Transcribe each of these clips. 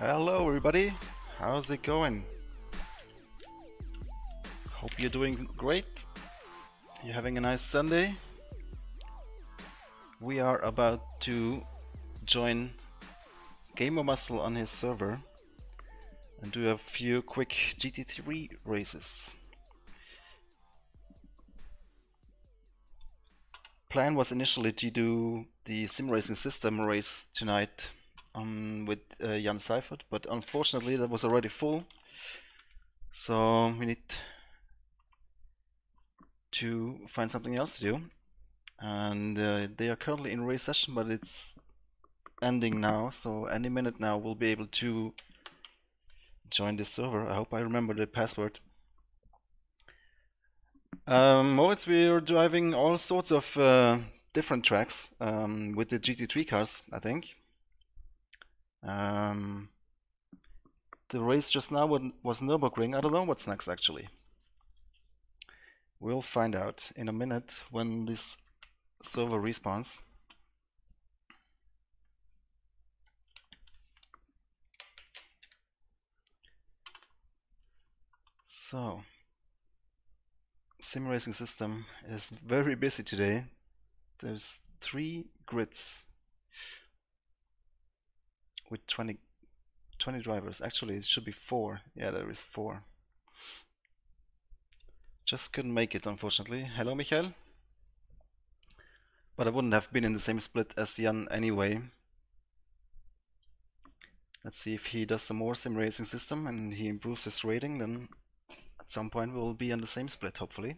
Hello everybody, how's it going? Hope you're doing great. You're having a nice Sunday. We are about to join Gamermuscle on his server and do a few quick GT3 races. Plan was initially to do the sim racing system race tonight with Jan Seifert, but unfortunately that was already full, so we need to find something else to do. And they are currently in race session, but it's ending now, so any minute now we'll be able to join this server. I hope I remember the password. Moritz, we're driving all sorts of different tracks with the GT3 cars, I think. The race just now was Nürburgring. I don't know what's next actually. We'll find out in a minute when this server respawns. So, sim racing system is very busy today. There's 3 grids with 20 drivers. Actually, it should be 4. Yeah, there is 4. Just couldn't make it, unfortunately. Hello, Michael. But I wouldn't have been in the same split as Jan anyway. Let's see if he does some more sim racing system and he improves his rating, then at some point we'll be on the same split, hopefully.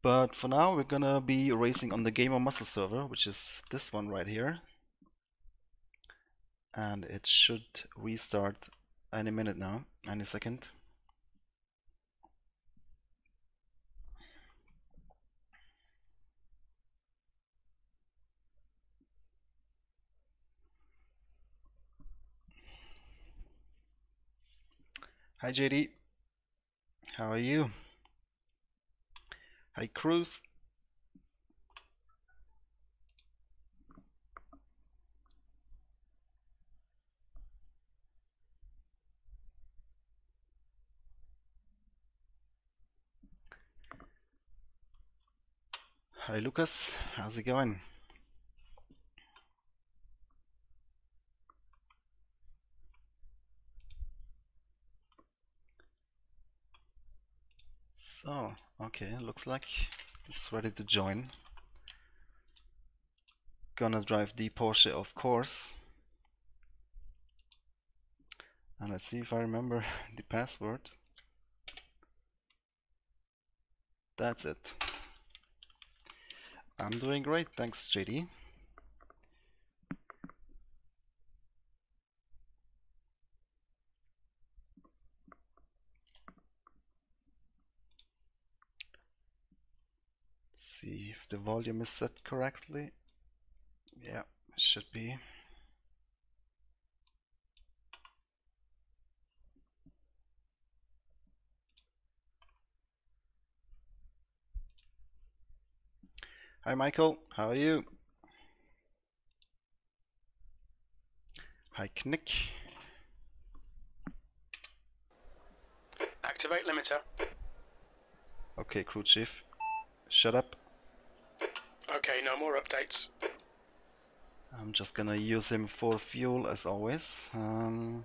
But for now we're gonna be racing on the Gamermuscle server, which is this one right here. And it should restart any minute now, any second. Hi JD, how are you? Hi Cruz. Hi Lucas, how's it going? So, okay, looks like it's ready to join. Gonna drive the Porsche, of course. And let's see if I remember the password. That's it. I'm doing great, thanks JD. See if the volume is set correctly. Yeah, it should be. Hi Michael, how are you? Hi Knick. Activate limiter. Okay, crew chief, shut up. Okay, no more updates. I'm just gonna use him for fuel as always. Gonna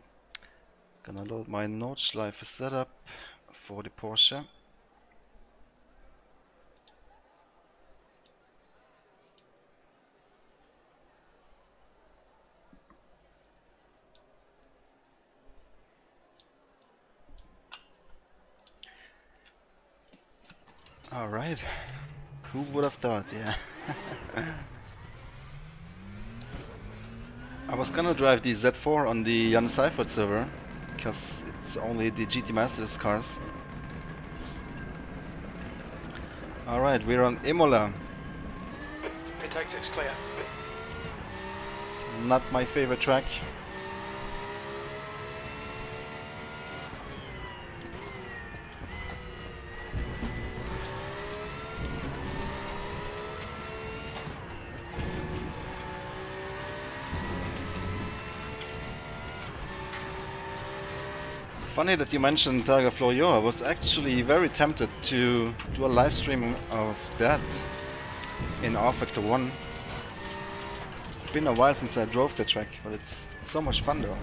load my Nordschleife setup for the Porsche. Alright, who would have thought, yeah. I was gonna drive the Z4 on the Jan Seifert server, because it's only the GT Masters cars. Alright, we're on Imola. Pit exit's clear. Not my favorite track. Funny that you mentioned Targa Florio. I was actually very tempted to do a live stream of that in R Factor 1. It's been a while since I drove the track, but it's so much fun though.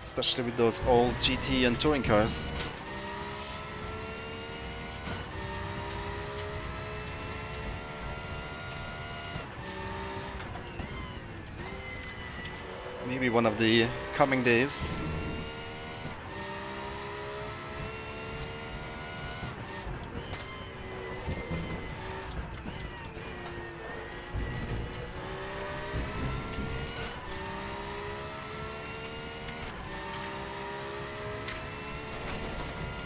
Especially with those old GT and touring cars. Maybe one of the coming days.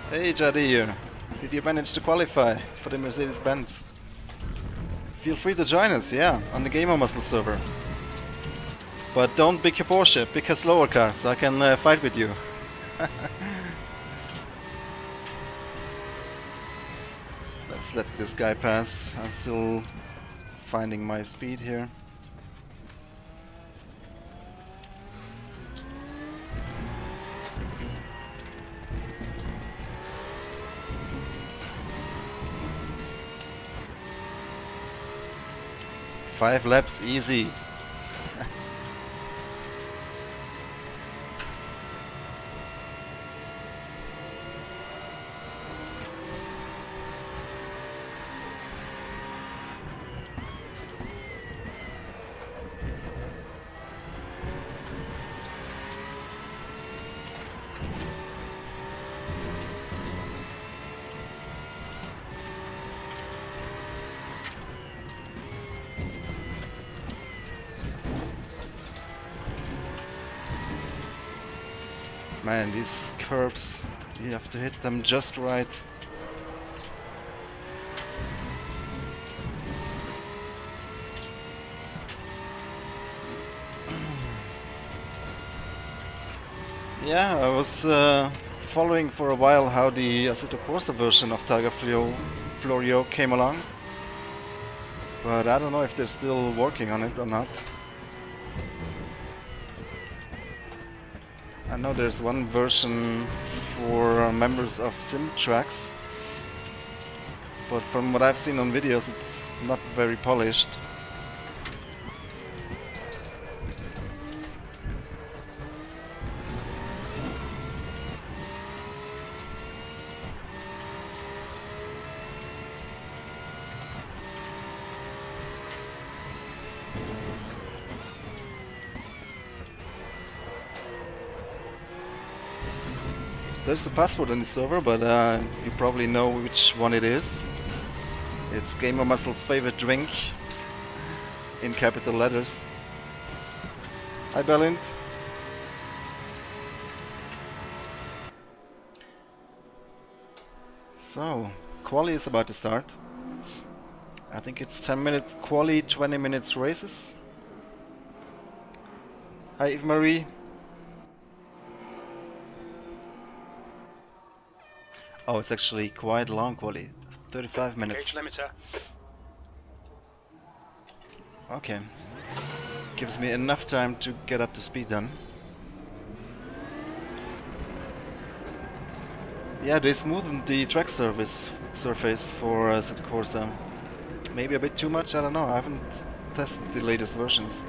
Hey Jadir, did you manage to qualify for the Mercedes-Benz? Feel free to join us, yeah, on the Gamermuscle server. But don't pick a Porsche, pick a slower car so I can fight with you. Let's let this guy pass. I'm still finding my speed here. Five laps, easy. Man, these curbs, you have to hit them just right. Yeah, I was following for a while how the Assetto Corsa version of Targa Florio came along. But I don't know if they're still working on it or not. I know there's one version for members of SimTracks, but from what I've seen on videos it's not very polished. There's a password on the server, but you probably know which one it is. It's Gamermuscle's favorite drink, in capital letters. Hi Bellint. So, quali is about to start. I think it's 10-minute quali, 20 minutes races. Hi Eve Marie. Oh, it's actually quite long quali, 35 minutes. Gauge limiter. Okay. Gives me enough time to get up to speed then. Yeah, they smoothened the track surface for Assetto Corsa. Maybe a bit too much, I don't know, I haven't tested the latest versions.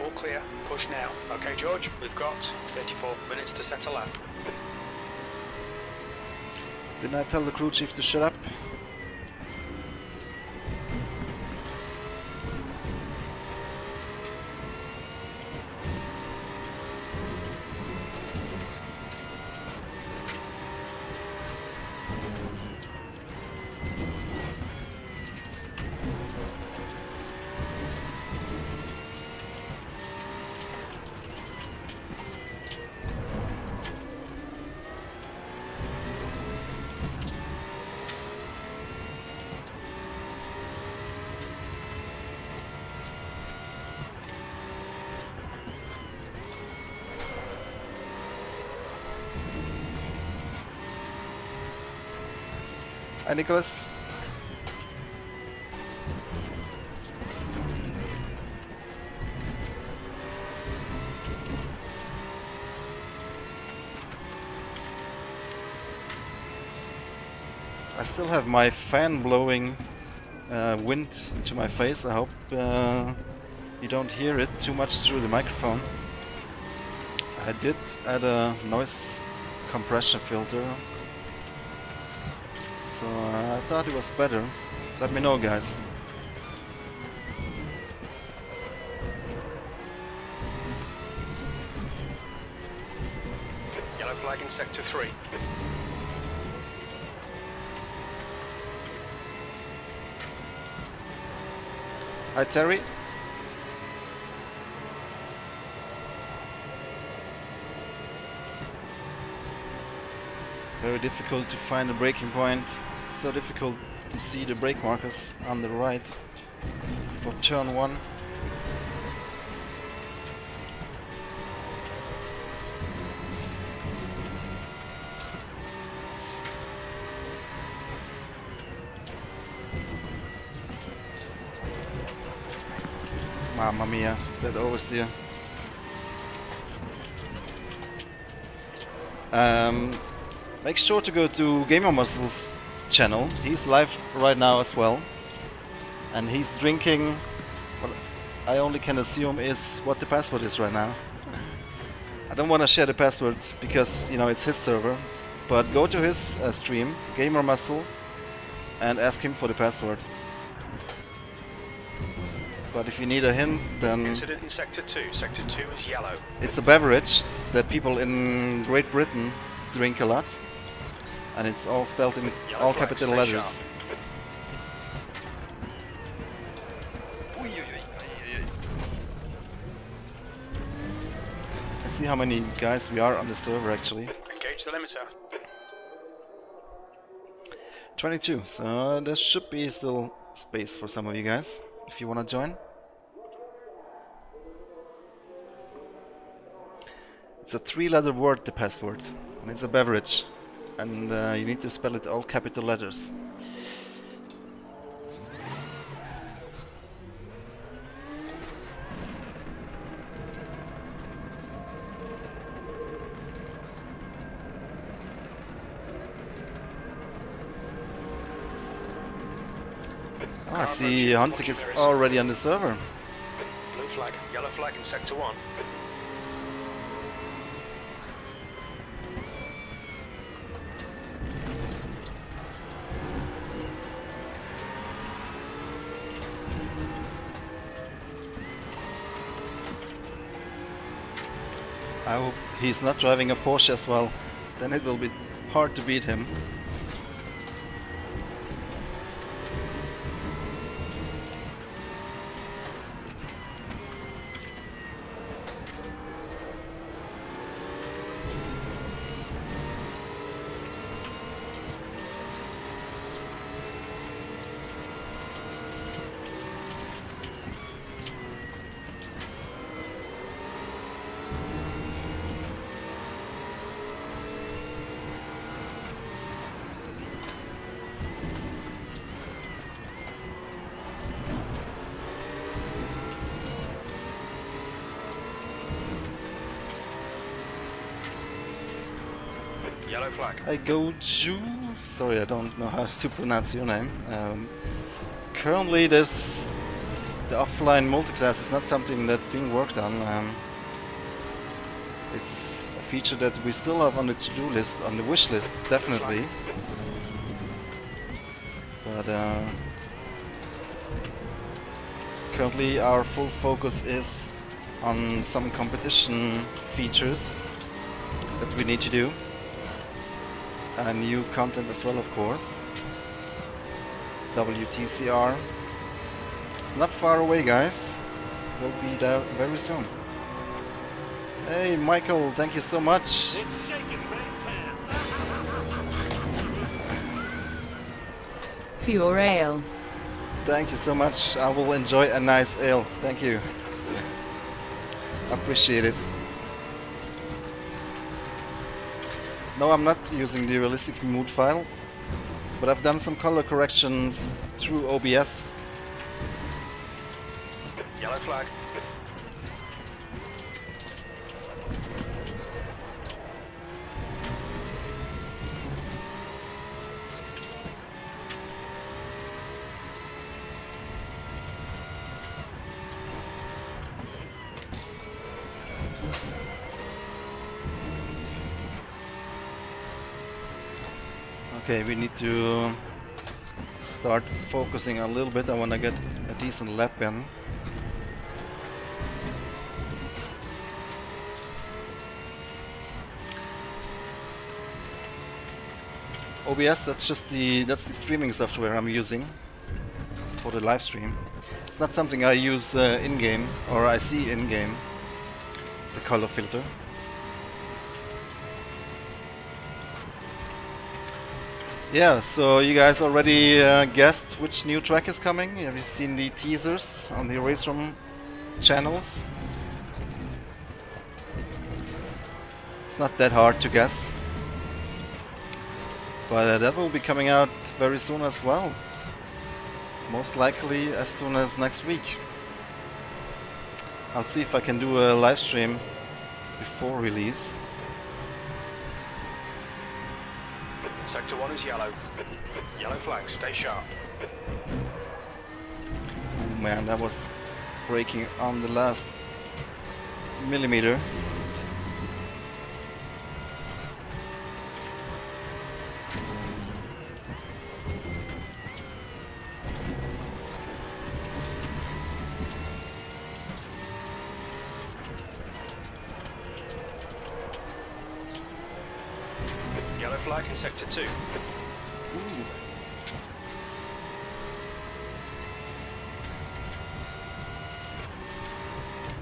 All clear, push now. Okay George, we've got 34 minutes to set a lap. Didn't I tell the crew chief to shut up? Hi Nicholas. I still have my fan blowing wind into my face. I hope you don't hear it too much through the microphone. I did add a noise compression filter, so I thought it was better. Let me know, guys. Yellow flag in sector 3. Hi, Terry. Very difficult to find a braking point. So difficult to see the brake markers on the right for turn 1. Mamma mia, that oversteer. Make sure to go to Gamermuscle's channel. He's live right now as well. And he's drinking what I only can assume is what the password is right now. I don't want to share the password because, you know, it's his server. But go to his stream, Gamermuscle, and ask him for the password. But if you need a hint, then... Incident in sector 2. Sector 2 is yellow. It's a beverage that people in Great Britain drink a lot. And it's all spelled in Yellow all flag, capital stay letters. sharp. Let's see how many guys we are on the server actually. Engage the limiter. 22, so there should be still space for some of you guys if you want to join. It's a 3-letter word, the password, and it's a beverage, and you need to spell it all capital letters. I see Hansik is already on the server. Blue flag, yellow flag in sector 1. I hope he's not driving a Porsche as well, then it will be hard to beat him. Yellow flag. I go Ju. Sorry, I don't know how to pronounce your name. Currently, the offline multiclass is not something that's being worked on. It's a feature that we still have on the to-do list, on the wish list, definitely. But currently, our full focus is on some competition features that we need to do. And new content as well, of course. WTCR. It's not far away, guys. We'll be there very soon. Hey, Michael, thank you so much. For your ale. Thank you so much. I will enjoy a nice ale. Thank you. Appreciate it. No, I'm not using the realistic mood file, but I've done some color corrections through OBS. Yellow flag. Okay, we need to start focusing a little bit. I want to get a decent lap in. OBS, that's the streaming software I'm using for the live stream. It's not something I use in-game, or I see in-game, the color filter. Yeah, so you guys already guessed which new track is coming? Have you seen the teasers on the RaceRoom channels? It's not that hard to guess. But that will be coming out very soon as well. Most likely as soon as next week. I'll see if I can do a live stream before release. Sector 1 is yellow. Yellow flag, stay sharp. Oh man, that was braking on the last millimeter. Yellow flag in sector 2. Ooh.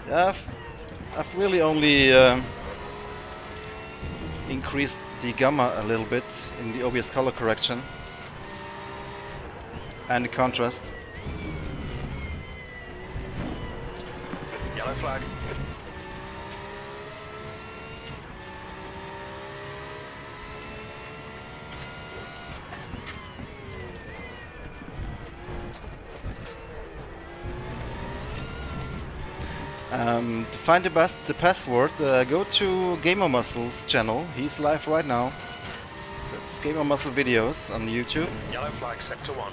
Yeah, I've really only increased the gamma a little bit in the OBS color correction and the contrast. Yellow flag. To find the password, go to Gamermuscle's channel. He's live right now. That's Gamermuscle videos on YouTube. Yellow flag, sector 1.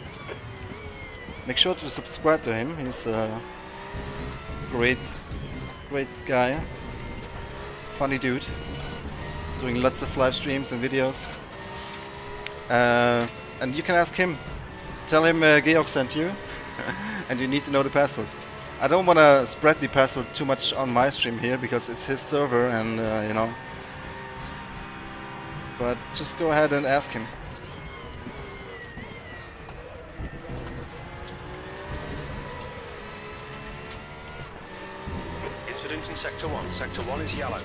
Make sure to subscribe to him. He's a great guy. Funny dude. Doing lots of live streams and videos. And you can ask him. Tell him Georg sent you. And you need to know the password. I don't want to spread the password too much on my stream here because it's his server and you know. But just go ahead and ask him. Incident in sector 1. Sector 1 is yellow.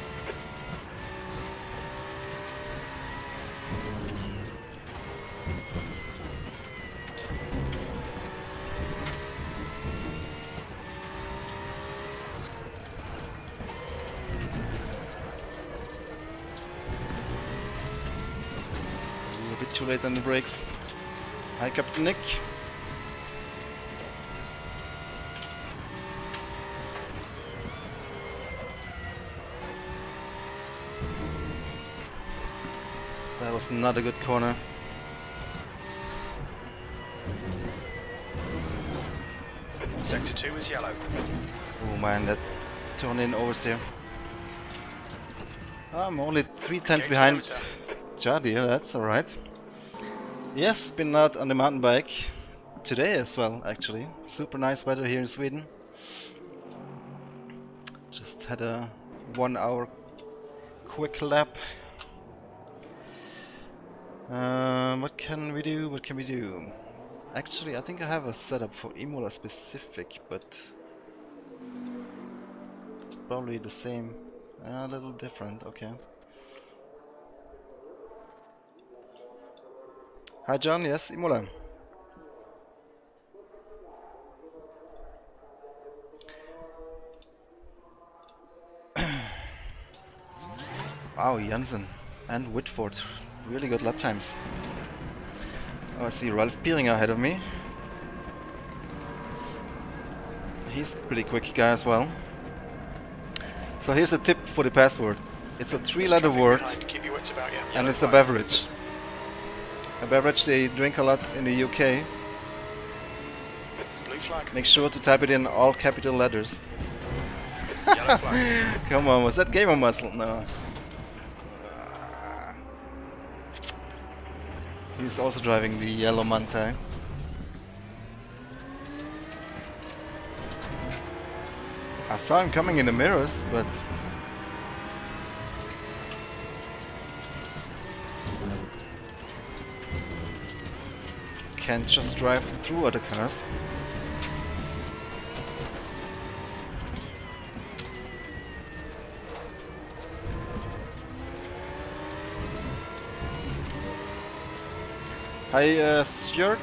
Too late on the brakes. Hi, Captain Nick. That was not a good corner. Sector 2 is yellow. Oh man, that turned in oversteer. I'm only 3/10 behind Jadi, that's alright. Yes, been out on the mountain bike today as well, actually. Super nice weather here in Sweden. Just had a 1 hour quick lap. What can we do? What can we do? Actually, I think I have a setup for Imola specific, but it's probably the same. A little different, okay. Hi John, yes, Imola. Wow, Jansen and Whitford, really good lap times. Oh, I see Ralph Pieringer ahead of me. He's a pretty quick guy as well. So here's a tip for the password. It's a 3-letter word and it's a beverage. A beverage they drink a lot in the UK. Blue flag. Make sure to type it in all capital letters. Yellow flag. Come on, was that Gamermuscle? No. He's also driving the yellow Mantai. I saw him coming in the mirrors, but can't just drive through other cars. Hi, Stuart.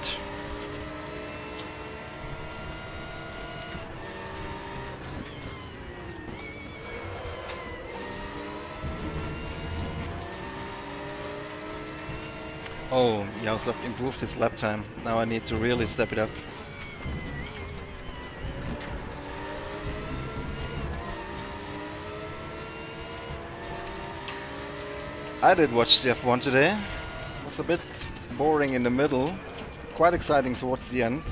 Oh, Yaroslav improved his lap time. Now I need to really step it up. I did watch the F1 today. It was a bit boring in the middle, quite exciting towards the end.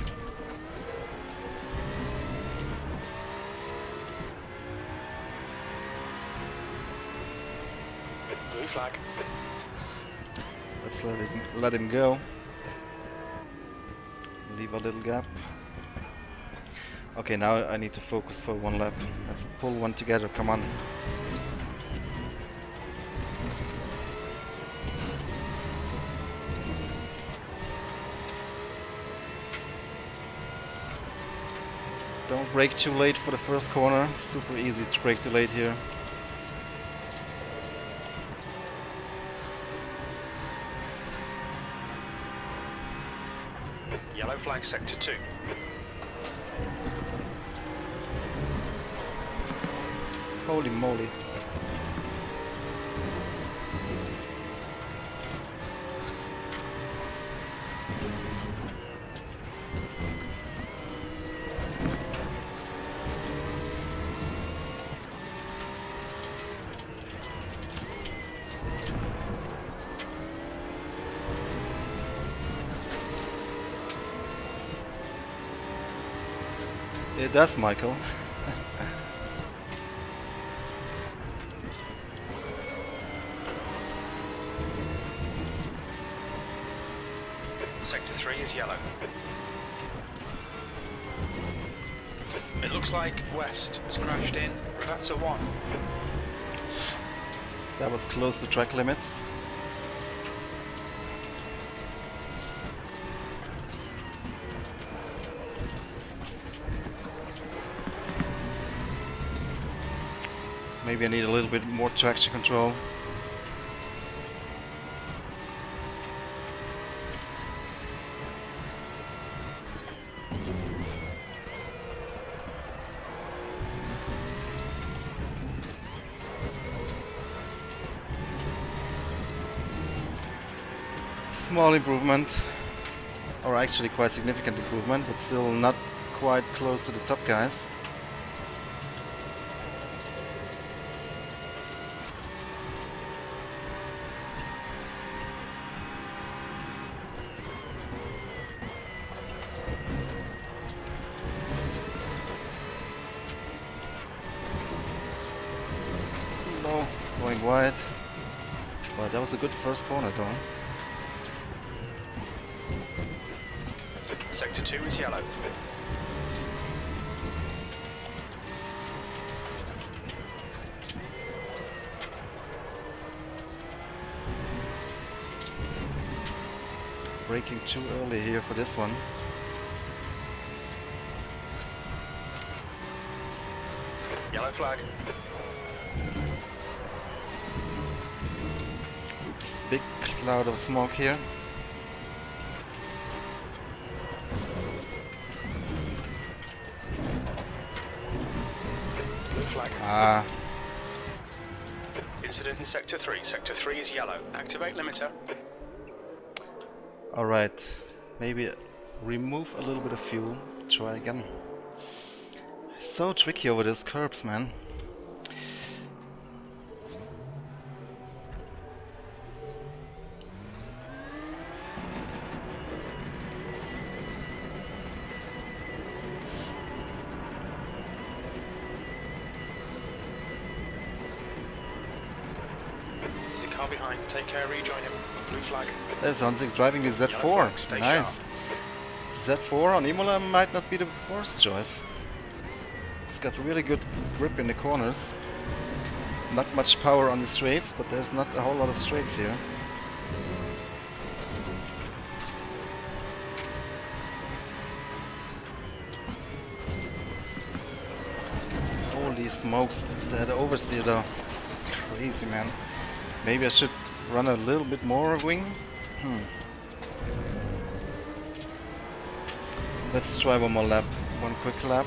Blue flag. Let's let him go. Leave a little gap. Okay, now I need to focus for one lap. Let's pull one together, come on. Don't brake too late for the first corner. Super easy to brake too late here. Yellow flag sector 2. Holy moly. It does, Michael. Sector 3 is yellow. It looks like West has crashed in. That's a 1. That was close to track limits. Maybe I need a little bit more traction control. Small improvement, or actually quite significant improvement, but still not quite close to the top guys. Low, going wide. Well, that was a good first corner though. Sector 2 is yellow. Braking too early here for this one. Yellow flag. Oops, big cloud of smoke here. Blue flag. Ah, Incident in Sector 3. Sector 3 is yellow. Activate limiter. alright. Maybe remove a little bit of fuel. Try again. So tricky over these curbs, man. car behind. Take care, rejoin him. Blue flag. There's Hansik driving the Yellow Z4. flag, stay Nice. sharp. Z4 on Imola might not be the worst choice. It's got really good grip in the corners. Not much power on the straights, but there's not a whole lot of straights here. Holy smokes, that oversteer though. Crazy, man. Maybe I should run a little bit more wing? Let's try one more lap. One quick lap.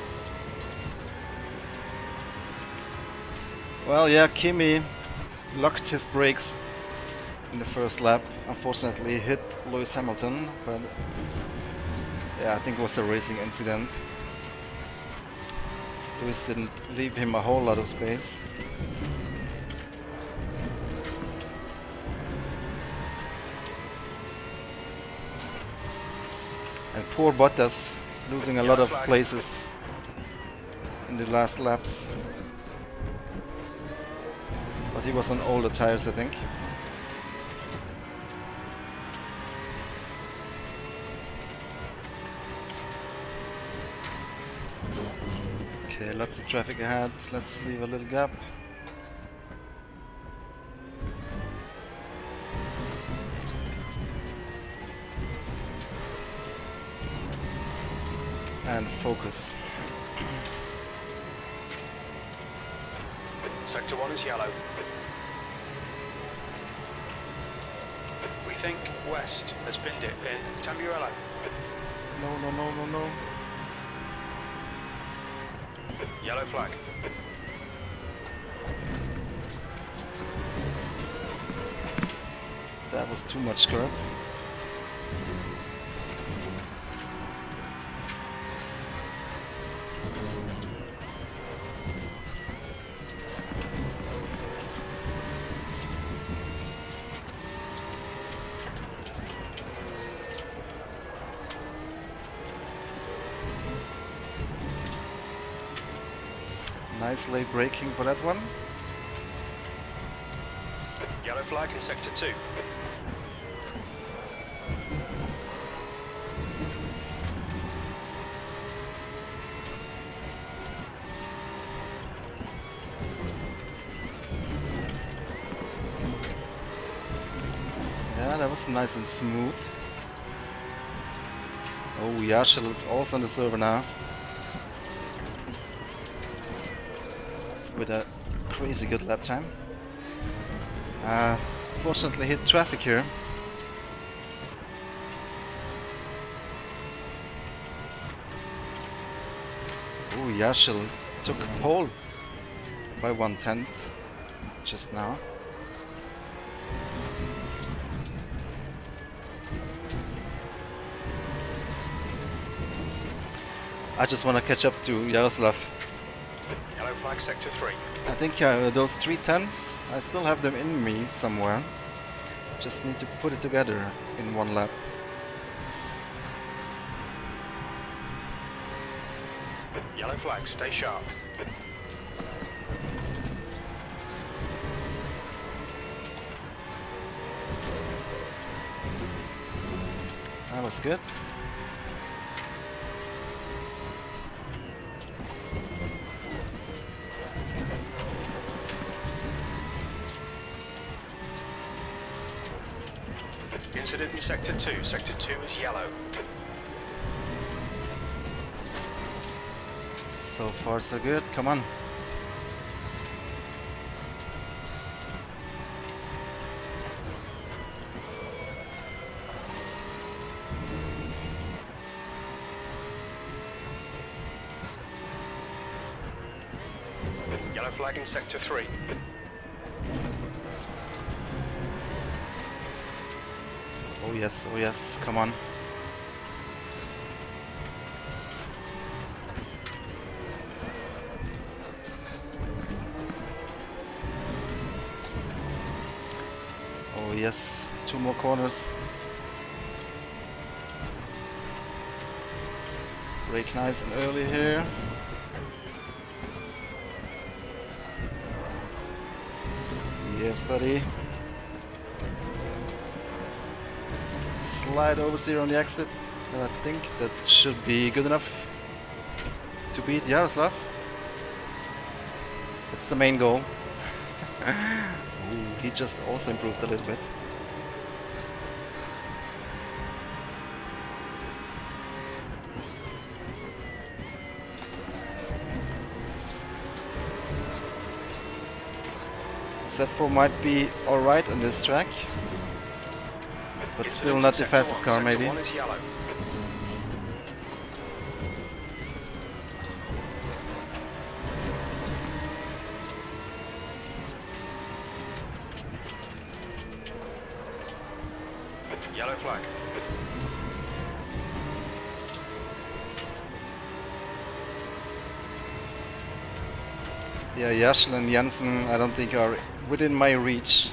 Well, yeah, Kimi locked his brakes in the first lap. Unfortunately, hit Lewis Hamilton, but yeah, I think it was a racing incident. Lewis didn't leave him a whole lot of space. And poor Bottas, losing a lot of places in the last laps. But he was on older tires, I think. Okay, lots of traffic ahead. Let's leave a little gap. And focus. Sector 1 is yellow. We think West has binned it in Tamburello. No, no, no, no, no. Yellow flag. That was too much curb. Nice late braking for that one. Yellow flag in sector 2. Yeah, that was nice and smooth. Oh, Yashil is also on the server now. With a crazy good lap time. Fortunately hit traffic here. Oh, Yashil took pole by 1/10 just now. I just want to catch up to Yaroslav. Yellow flag sector 3. I think those 3/10s, I still have them in me somewhere. Just need to put it together in one lap. Yellow flag, stay sharp. That was good. Incident in sector 2. Sector 2 is yellow. So far so good, come on. Yellow flag in sector 3. Oh yes, come on. Oh yes, 2 more corners. Brake nice and early here. Yes, buddy. slight oversteer on the exit. And I think that should be good enough to beat Yaroslav. That's the main goal. Ooh, he just also improved a little bit. Z4 might be alright on this track, but still not the fastest car maybe. Yellow flag. Yeah, Yashel and Janssen I don't think are within my reach.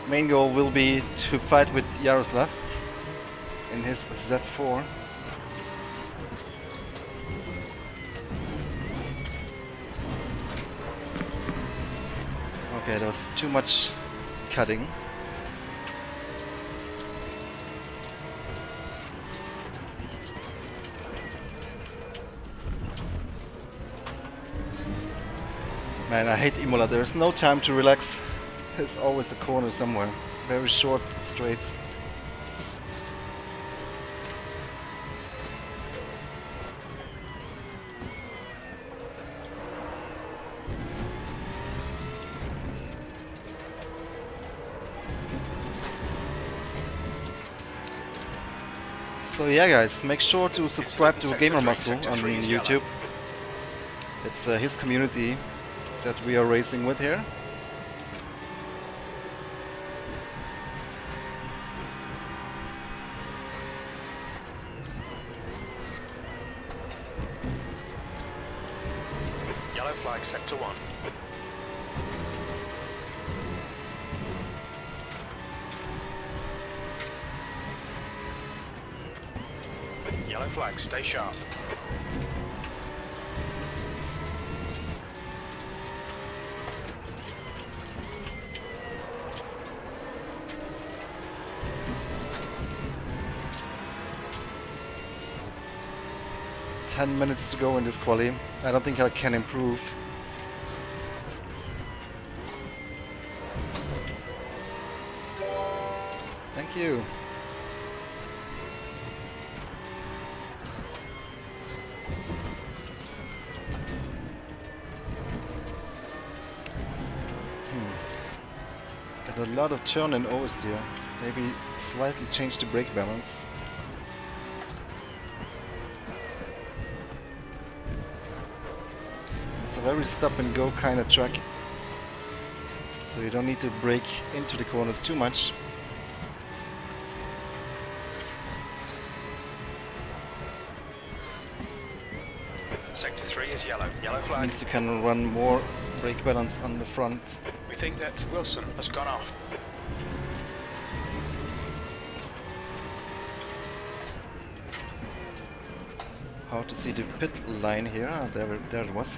Main goal will be to fight with Yaroslav in his Z4. Okay, there was too much cutting. Man, I hate Imola. There's no time to relax. There's always a corner somewhere. Very short straights. So yeah guys, make sure to subscribe to Gamermuscle on YouTube. It's his community that we are racing with here. Yellow flag, sector 1. Yellow flag, stay sharp. Ten minutes to go in this quali. I don't think I can improve. Thank you. Got a lot of turn and oversteer. Maybe slightly change the brake balance. It's a very stop and go kind of track, so you don't need to brake into the corners too much. Sector 3 is yellow. Yellow flag. Means you can run more brake balance on the front. We think that Wilson has gone off. How to see the pit line here? Ah, there it was.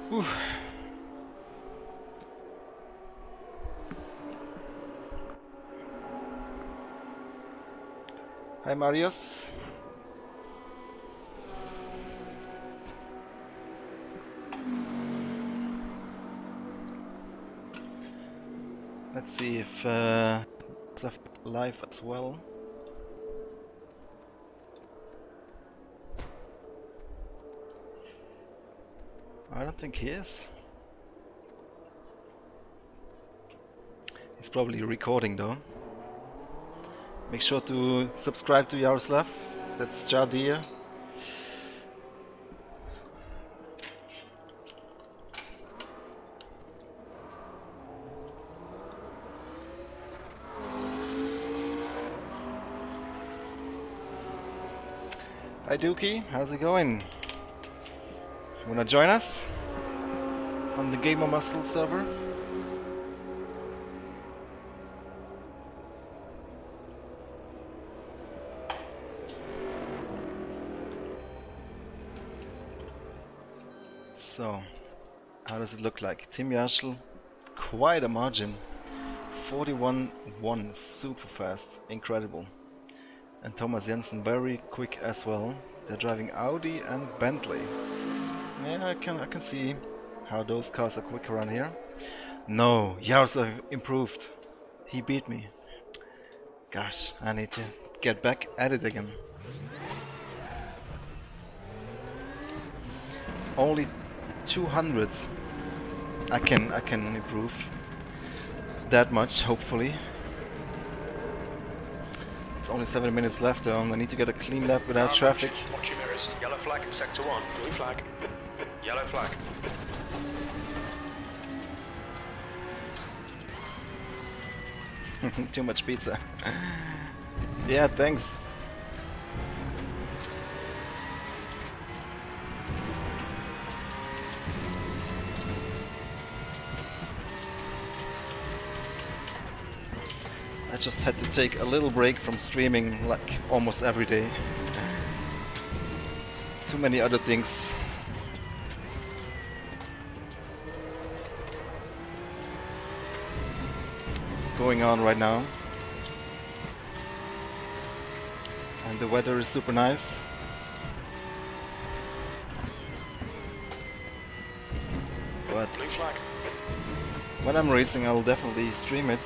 Whew. Hi Marius. Let's see if it's live as well. I don't think he is. He's probably recording though. Make sure to subscribe to Yaroslav. That's Jadir. Hi Dookie, how's it going? You wanna join us on the Gamermuscle server? So, how does it look like? Tim Yarschel, quite a margin. 41-1, super fast, incredible. And Thomas Jensen very quick as well. They're driving Audi and Bentley. Yeah, I can see how those cars are quick around here. No, Yarschel improved. He beat me. Gosh, I need to get back at it again. Only 200s. I can improve that much, hopefully. It's only 7 minutes left though, and I need to get a clean lap without traffic. Watch your mirrors. Yellow flag in sector 1. Blue flag. Yellow flag. Too much pizza. Yeah, thanks. I just had to take a little break from streaming like almost every day. Too many other things. Going on right now. And the weather is super nice. But Blue flag. when I'm racing, I'll definitely stream it.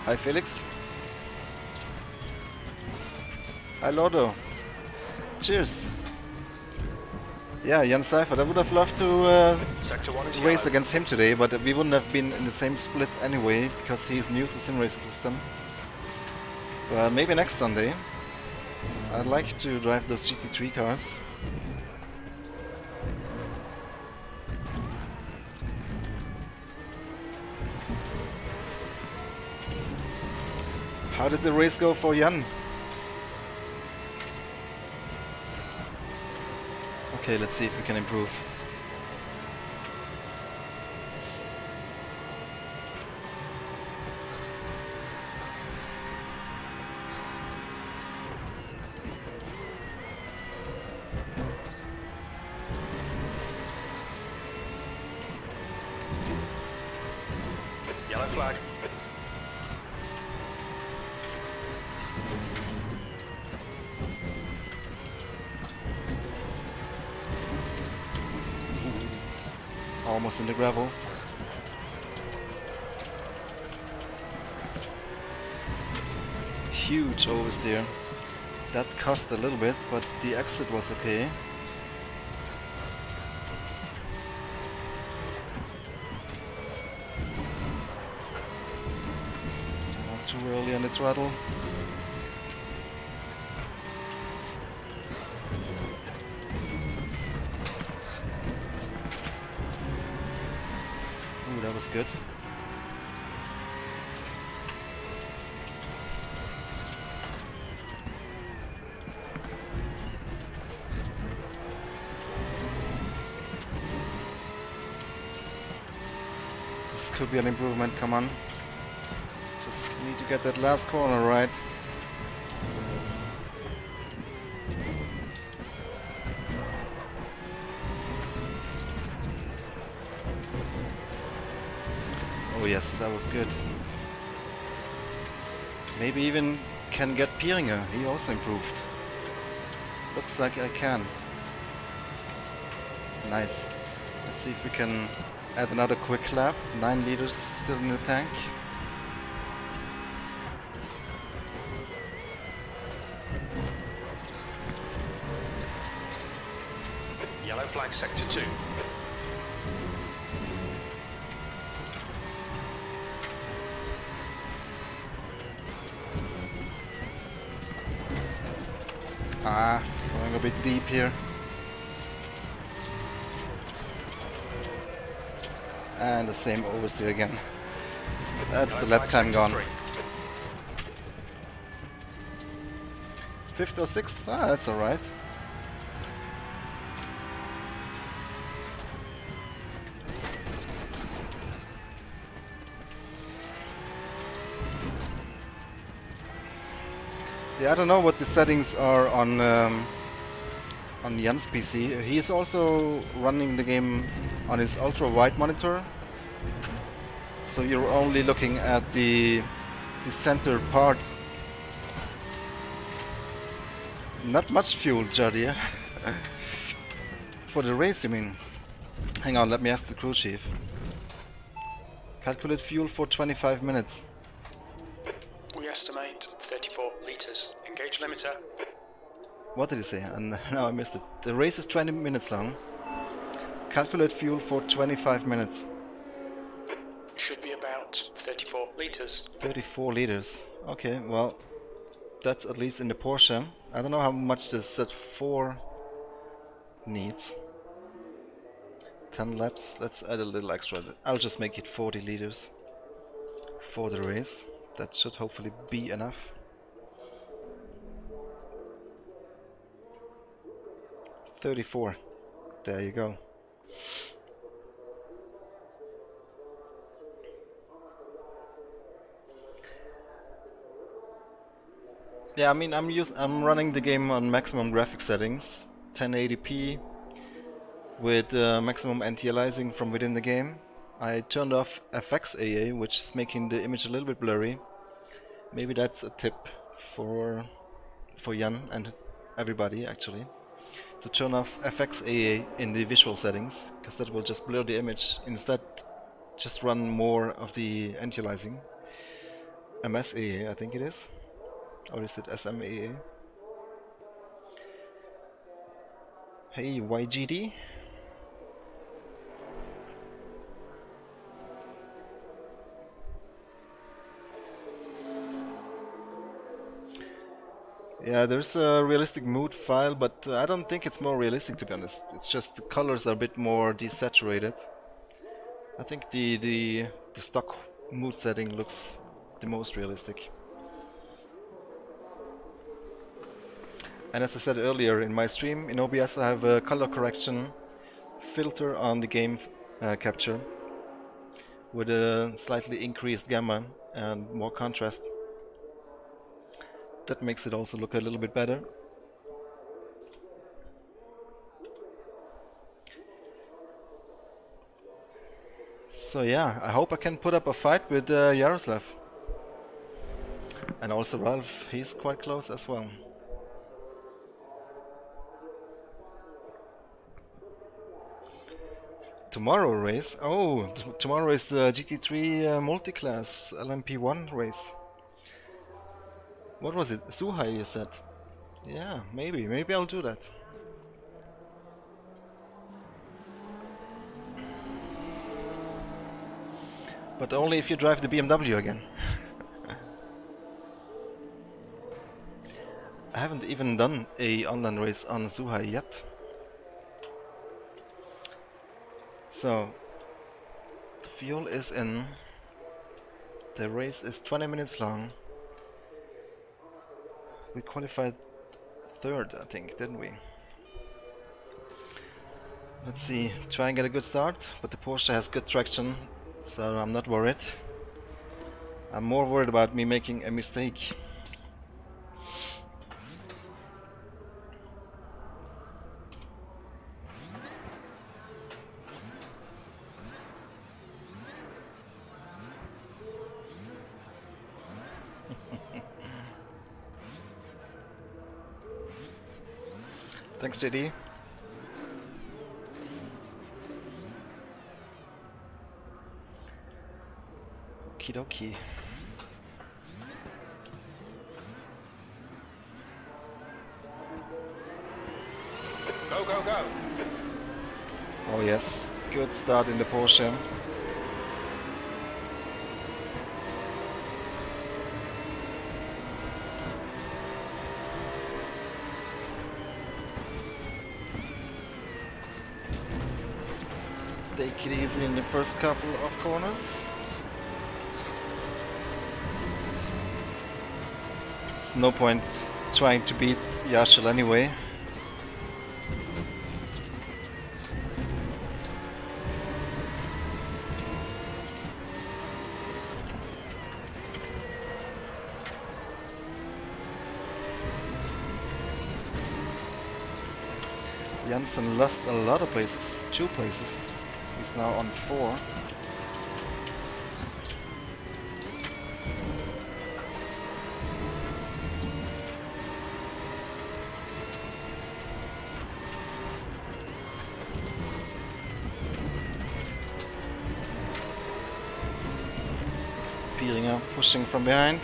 Hi Felix. Hi Lordo. Cheers. Yeah, Jan Seifert, I would have loved to Sector 1 is race yellow. against him today, but we wouldn't have been in the same split anyway, because he's new to SimRacer system. But maybe next Sunday. I'd like to drive those GT3 cars. How did the race go for Jan? Okay, let's see if we can improve. Yellow flag. Almost in the gravel. Huge oversteer. That cost a little bit, but the exit was okay. Not too early on the throttle. Ooh, that was good. This could be an improvement, come on. Just need to get that last corner right. Oh yes, that was good. Maybe even can get Pieringer, he also improved. Looks like I can. Nice. Let's see if we can add another quick lap. 9 liters still in the tank. Yellow flag sector 2. Ah, going a bit deep here. And the same oversteer again. That's the lap time gone. 5th or 6th? Ah, that's alright. Yeah, I don't know what the settings are on Jan's PC. He is also running the game on his ultra-wide monitor, so you're only looking at the center part. Not much fuel, Jardia. For the race, you mean? Hang on, let me ask the crew chief. Calculate fuel for 25 minutes. We estimate 34 litres. Engage limiter. What did he say? And now I missed it. The race is 20 minutes long. Calculate fuel for 25 minutes. Should be about 34 litres. 34 liters. Okay, well, that's at least in the Porsche. I don't know how much the Z4 needs. 10 laps. Let's add a little extra. I'll just make it 40 liters for the race. That should hopefully be enough. 34. There you go. Yeah, I mean, I'm running the game on maximum graphic settings, 1080p, with maximum anti-aliasing from within the game. I turned off FXAA, which is making the image a little bit blurry. Maybe that's a tip for Jan and everybody, actually, to turn off FXAA in the visual settings, because that will just blur the image. Instead, just run more of the anti-aliasing. MSAA, I think it is. Or is it SMAA? Hey, YGD? Yeah, there's a realistic mood file, but I don't think it's more realistic, to be honest. It's just the colors are a bit more desaturated. I think the stock mood setting looks the most realistic. And as I said earlier in my stream, in OBS I have a color correction filter on the game capture with a slightly increased gamma and more contrast. That makes it also look a little bit better. So yeah, I hope I can put up a fight with Yaroslav. And also Ralph, he's quite close as well. Tomorrow race? Oh, tomorrow is the GT3 multi-class LMP1 race. What was it? Suhai, you said? Yeah, maybe I'll do that. But only if you drive the BMW again. I haven't even done a online race on Suhai yet. So, the fuel is in. The race is 20 minutes long. We qualified third, I think, didn't we? Let's see, try and get a good start, but the Porsche has good traction, so I'm not worried. I'm more worried about me making a mistake. Thanks, JD. Okie dokie. Go, go, go. Oh yes, good start in the Porsche. Take it easy in the first couple of corners. There's no point trying to beat Yashil anyway. Jansen lost a lot of places, 2 places. He's now on 4. Pieringer pushing from behind.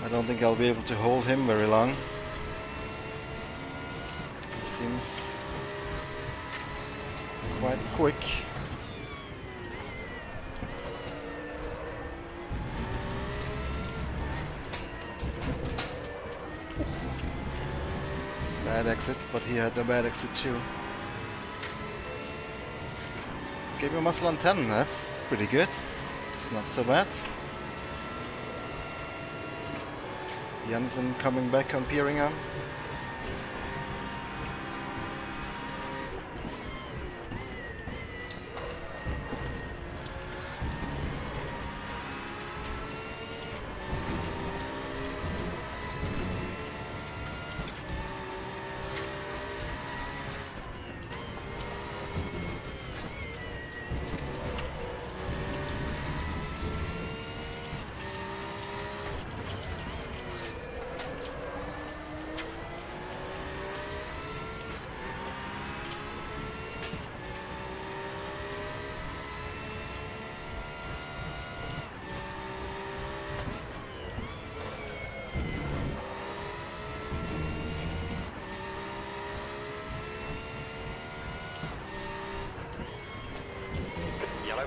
I don't think I'll be able to hold him very long. He seems quite quick. Bad exit, but he had a bad exit too. Gamermuscle on 10, that's pretty good. It's not so bad. Jansen coming back on Pieringer.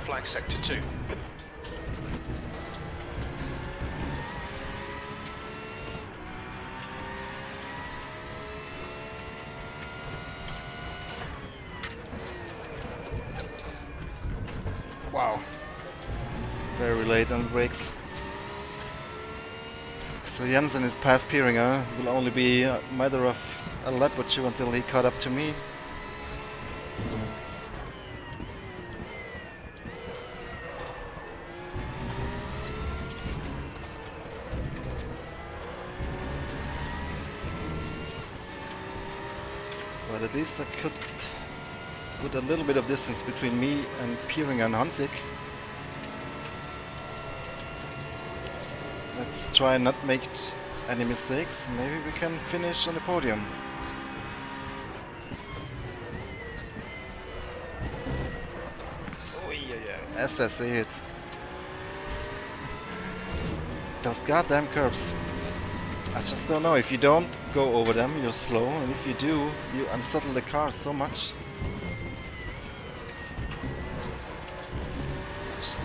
Flag sector 2. Wow. Very late on the brakes. So Jansen is past Pieringer. It will only be a matter of a lap or 2 until he caught up to me. But at least I could put a little bit of distance between me and Pieringer and Hansik. Let's try and not make any mistakes. Maybe we can finish on the podium. Oh yeah, SSA hit. Those goddamn curbs. I just don't know, if you don't go over them, you're slow, and if you do, you unsettle the car so much.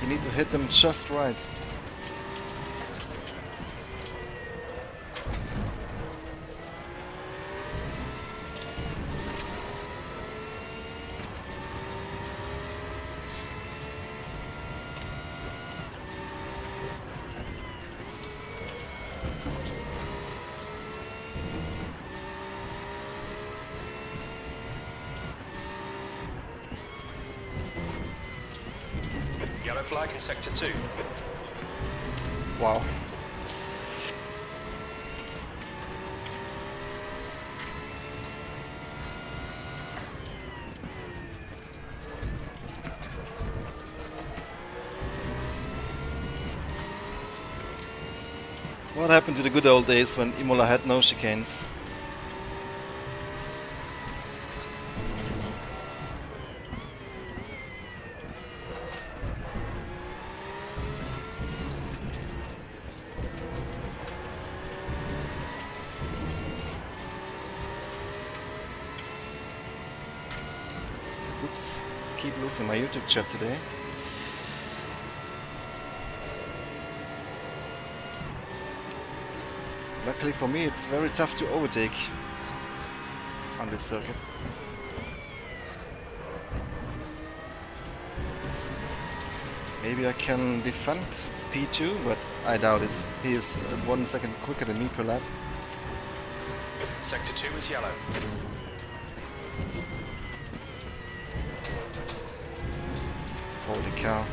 You need to hit them just right. Yellow flag in sector 2. Wow. What happened to the good old days when Imola had no chicanes? Oops, keep losing my YouTube chat today. Luckily for me, it's very tough to overtake on this circuit. Maybe I can defend P2, but I doubt it. He is 1 second quicker than me per lap. Sector 2 is yellow. Holy cow.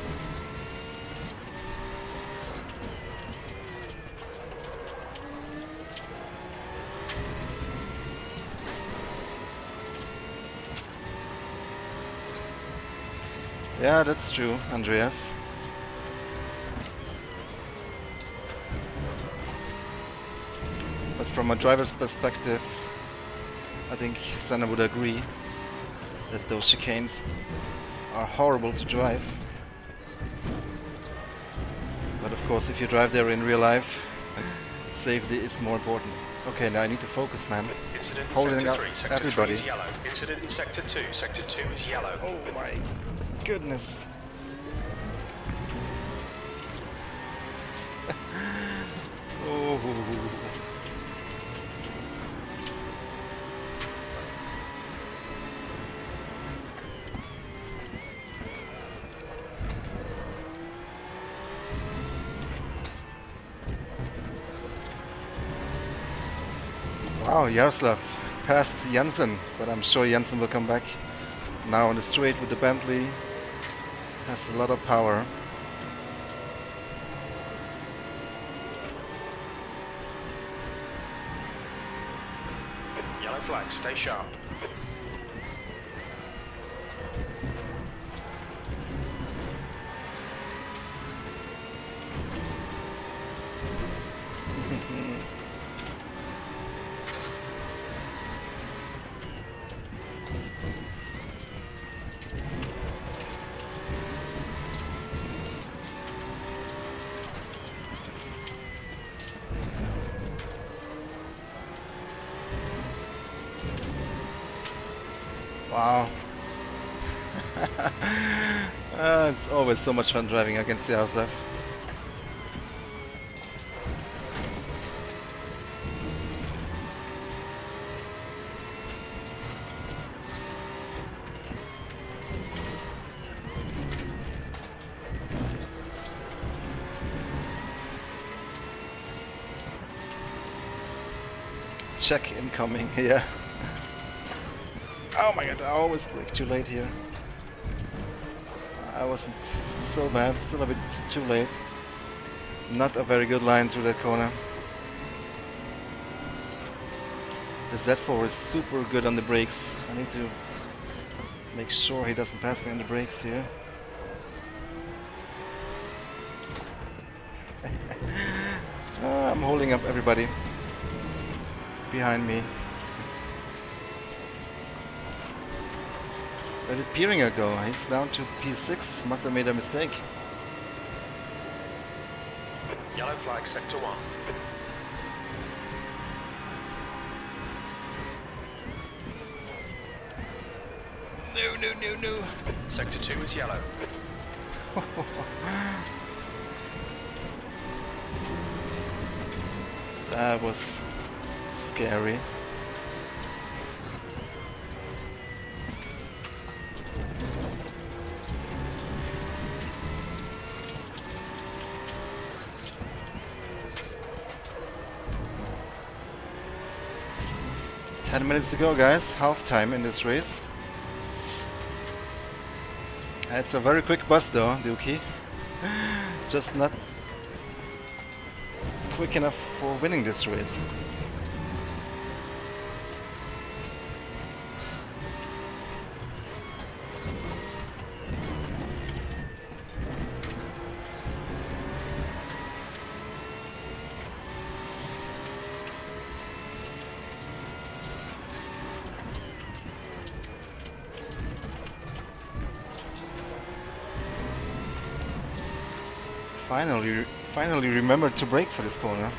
Yeah, that's true, Andreas. But from a driver's perspective, I think Senna would agree that those chicanes are horrible to drive. But of course, if you drive there in real life, safety is more important. Okay, now I need to focus, man. Incident in Holding sector up 3. Sector everybody. 3 is yellow. Incident in sector 2. Sector 2 is yellow. Oh my goodness. Oh. Wow, Jaroslav passed Jensen, but I'm sure Jensen will come back now on the straight with the Bentley. Has a lot of power. Yellow flag, stay sharp. Wow. It's always so much fun driving against Jaroslav. Check incoming, yeah. Oh my god, I always brake too late here. I wasn't so bad, still a bit too late. Not a very good line through that corner. The Z4 is super good on the brakes. I need to make sure he doesn't pass me on the brakes here. I'm holding up everybody behind me. Where did Pieringer go? He's down to P6. Must have made a mistake. Yellow flag, sector 1. No. Sector 2 is yellow. That was scary. Minutes to go, guys. Half time in this race. It's a very quick bus though, Dookie. Just not quick enough for winning this race. Finally remembered to brake for this corner.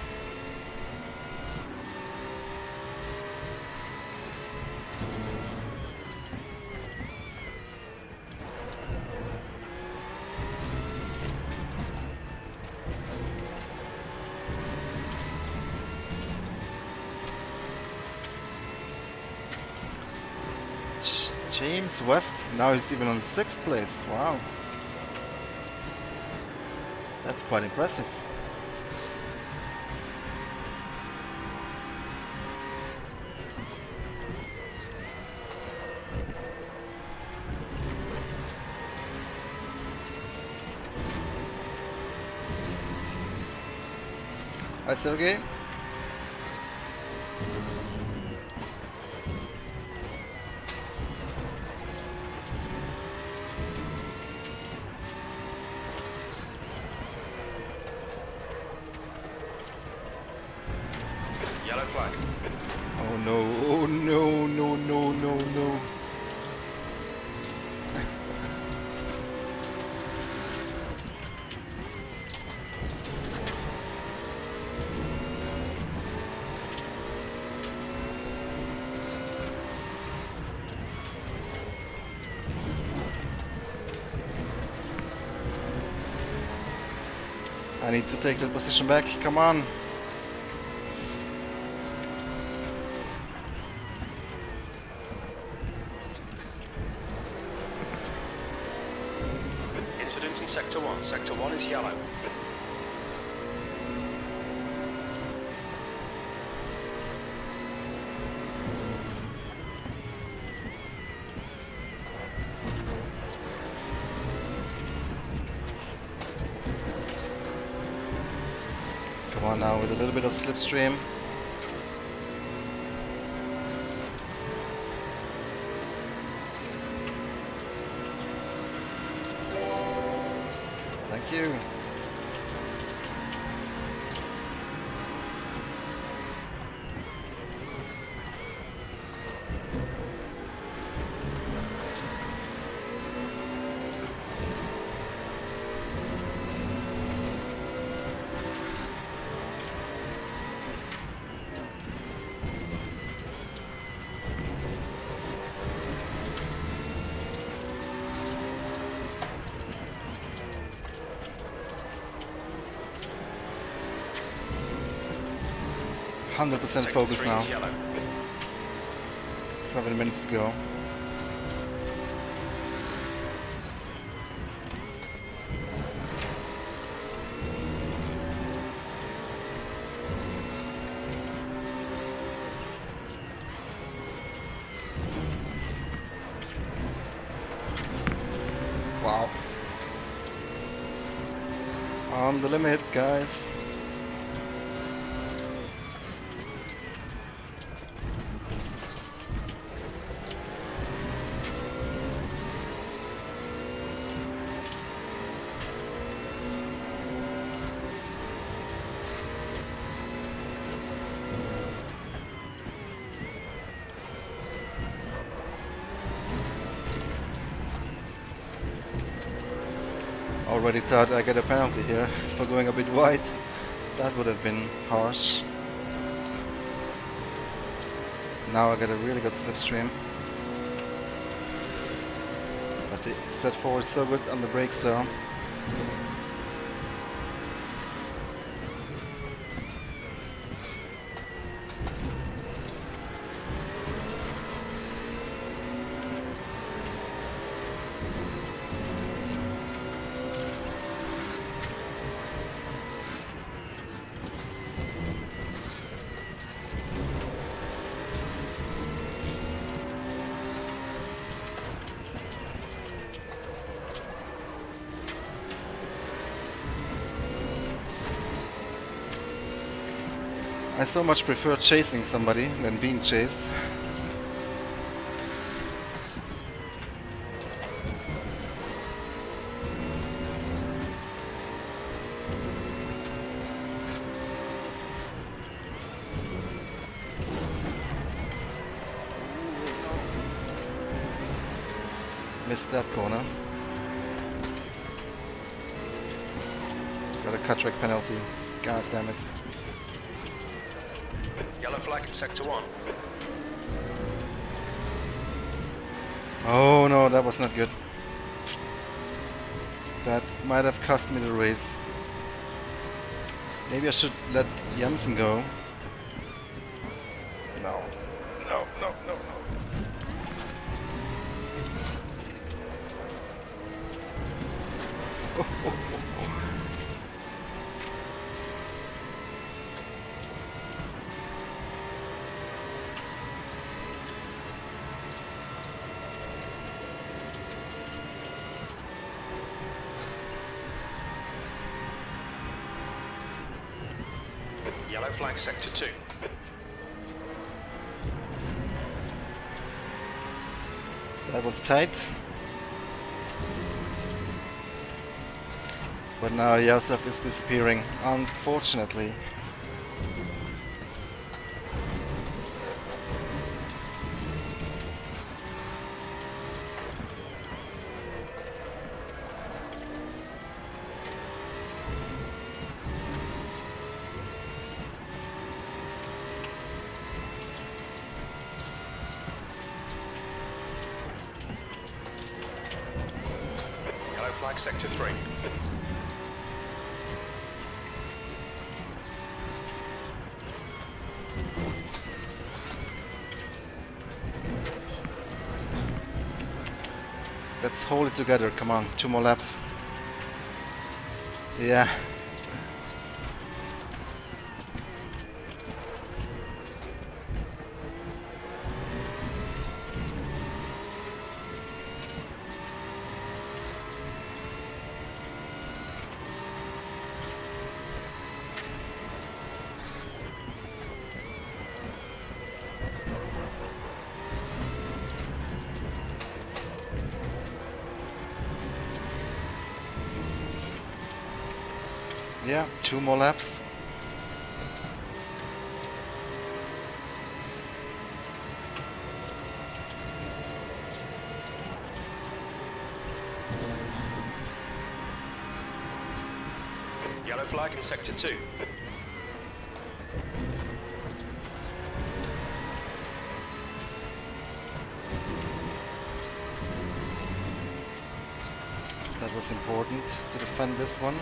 James West, now he's even on 6th place. Wow. That's quite impressive. Bye, Sergey. Yellow flag. Oh no, oh no, no, no, no, no. I need to take the position back, come on. Incident in Sector 1. Sector 1 is yellow. Come on now with a little bit of slipstream. Thank you. Sector 100% focus 3 now. is yellow. 7 minutes to go. Wow. On the limit, guys. Already thought I get a penalty here for going a bit wide. That would have been harsh. Now I get a really good slipstream. But the set forward is so good on the brakes though. I so much prefer chasing somebody than being chased. Missed that corner. Got a cut track penalty. God damn it. Yellow flag in Sector 1. Oh no, that was not good. That might have cost me the race. Maybe I should let Jensen go. No. No, no, no, no. Oh, oh, oh, oh. Yellow flag sector 2. That was tight. But now Yosef is disappearing, unfortunately. Yellow flag sector 3. Let's hold it together, come on, 2 more laps. Yeah. Yeah, 2 more laps. Yellow flag in sector 2. That was important to defend this one.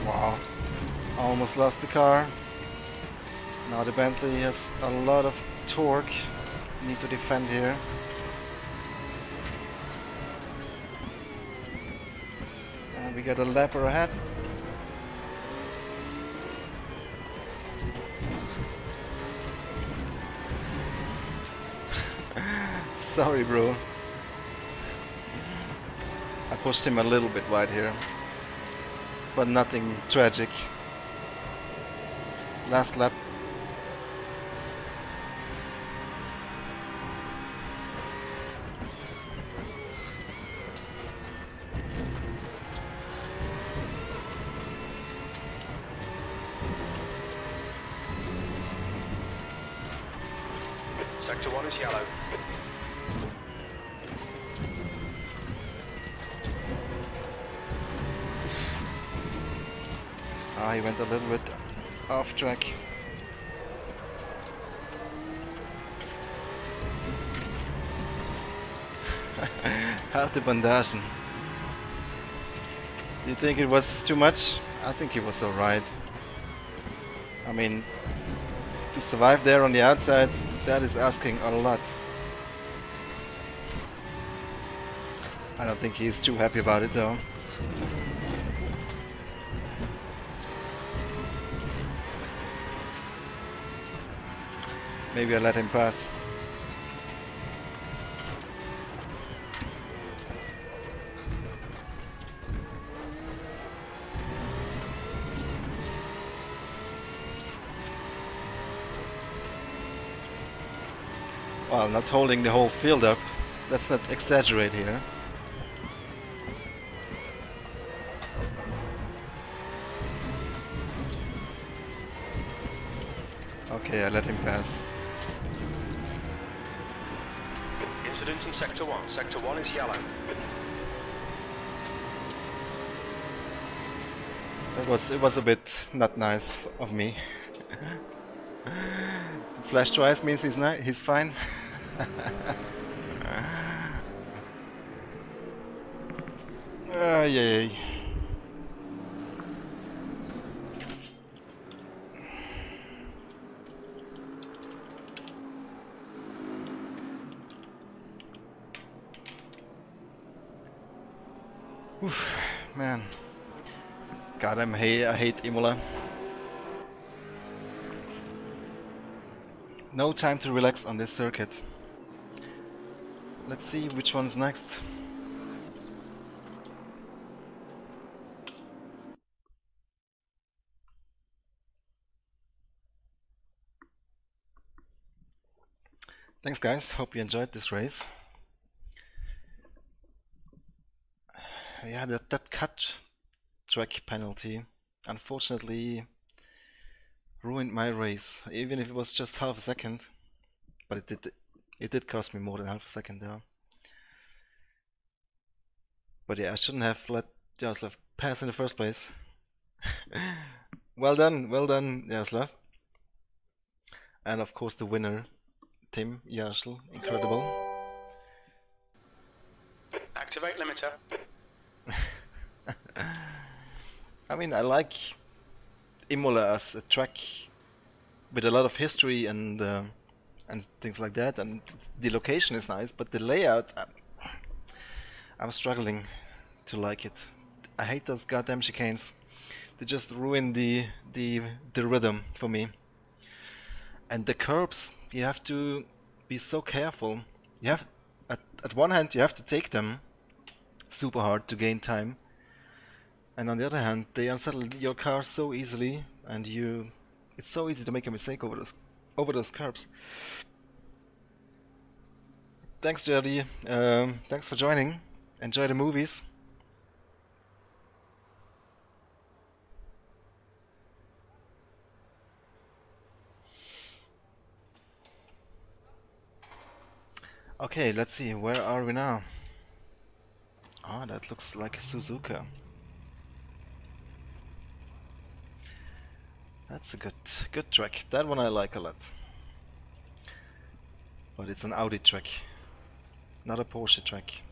Wow, almost lost the car. Now the Bentley has a lot of torque. Need to defend here. And we got a lapper ahead. Sorry, bro. I pushed him a little bit wide here. But nothing tragic. Last lap. Sector 1 is yellow. He went a little bit off track. How to bandagen. Do you think it was too much? I think it was alright. I mean, to survive there on the outside, that is asking a lot. I don't think he's too happy about it though. Maybe I let him pass. Well, not holding the whole field up. Let's not exaggerate here. Okay, I let him pass. Incident in sector 1. Sector 1 is yellow. It was a bit not nice of me. Flash twice means he's fine. Yay. Oof, man. God, I hate Imola. No time to relax on this circuit. Let's see which one's next. Thanks guys, hope you enjoyed this race. Yeah, that cut track penalty unfortunately ruined my race, even if it was just half a second, but it did cost me more than half a second there. But yeah, I shouldn't have let Jaroslav pass in the first place. Well done, Jaroslav. And of course the winner, Tim Jarsl, incredible. Activate limiter. I mean, I like Imola as a track with a lot of history and things like that, and the location is nice, but the layout, I'm struggling to like it. I hate those goddamn chicanes. They just ruin the rhythm for me. And the curbs, you have to be so careful. You have at one hand you have to take them super hard to gain time, and on the other hand they unsettle your car so easily, and it's so easy to make a mistake over those curbs. Thanks, Jerry. Thanks for joining. Enjoy the movies. Okay, let's see, where are we now? Ah, that looks like a Suzuka. That's a good track. That one I like a lot. But it's an Audi track, not a Porsche track.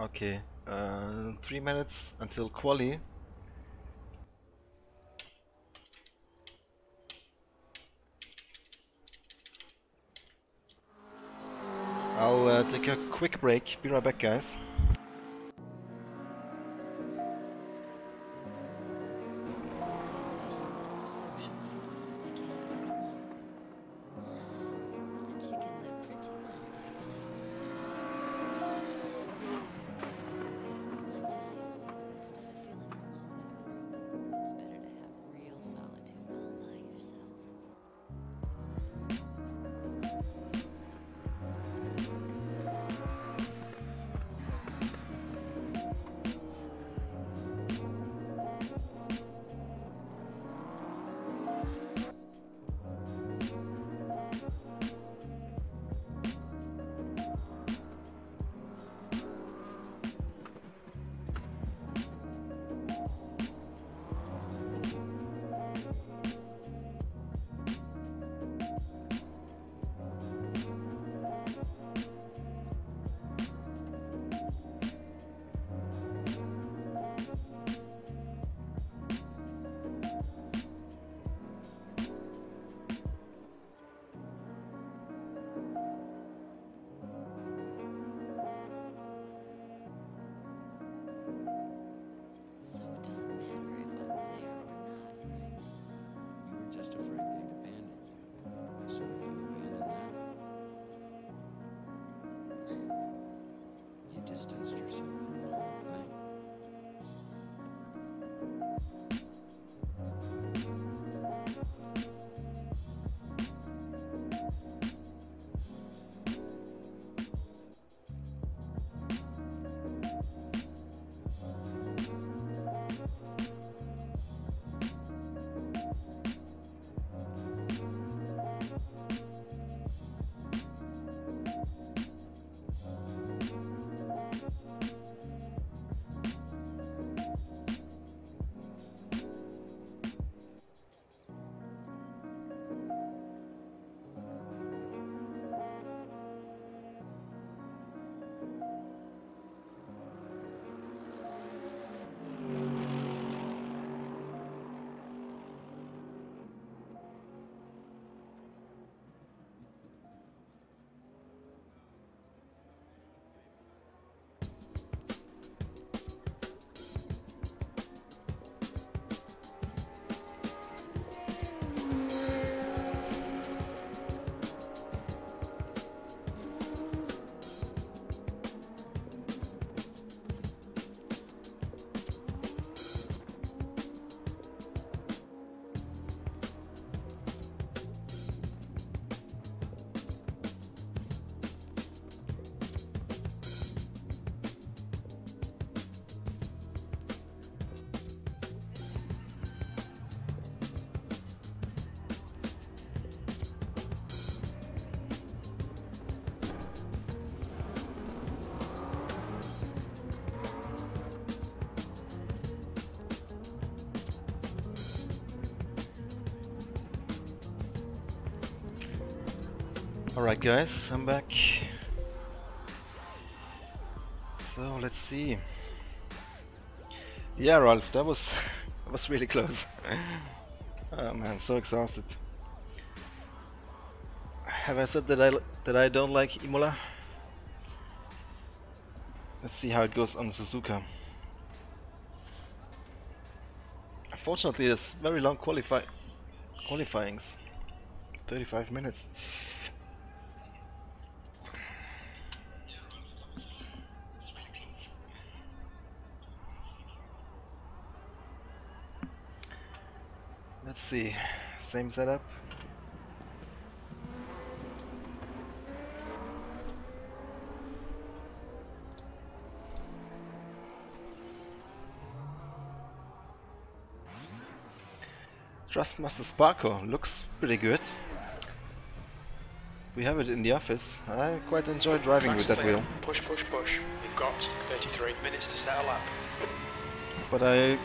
Okay, 3 minutes until quali. I'll take a quick break. Be right back, guys. Alright guys, I'm back. So let's see. Yeah, Ralph, that was that was really close. Oh man, so exhausted. Have I said that I don't like Imola? Let's see how it goes on Suzuka. Unfortunately, there's very long qualifyings. 35 minutes. Let's see. Same setup. Thrustmaster Sparko looks pretty good. We have it in the office. I quite enjoy driving with that wheel. Push, push, push. You've got 33 minutes to set a lap. But I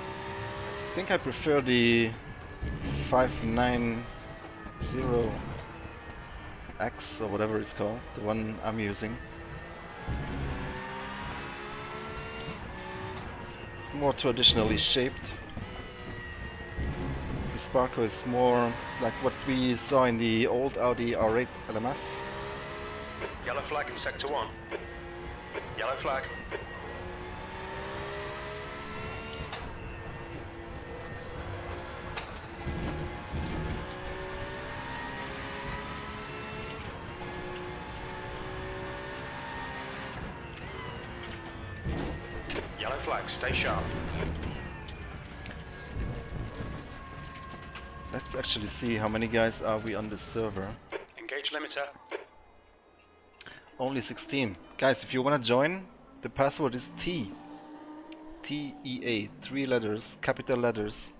think I prefer the 590X or whatever it's called, the one I'm using. It's more traditionally shaped. The Sparko is more like what we saw in the old Audi R8 LMS. Yellow flag in sector 1. Yellow flag. Yellow flag, stay sharp. Let's actually see how many guys are we on this server. Engage limiter. Only 16. Guys, if you wanna join, the password is T. T-E-A, 3 letters, capital letters.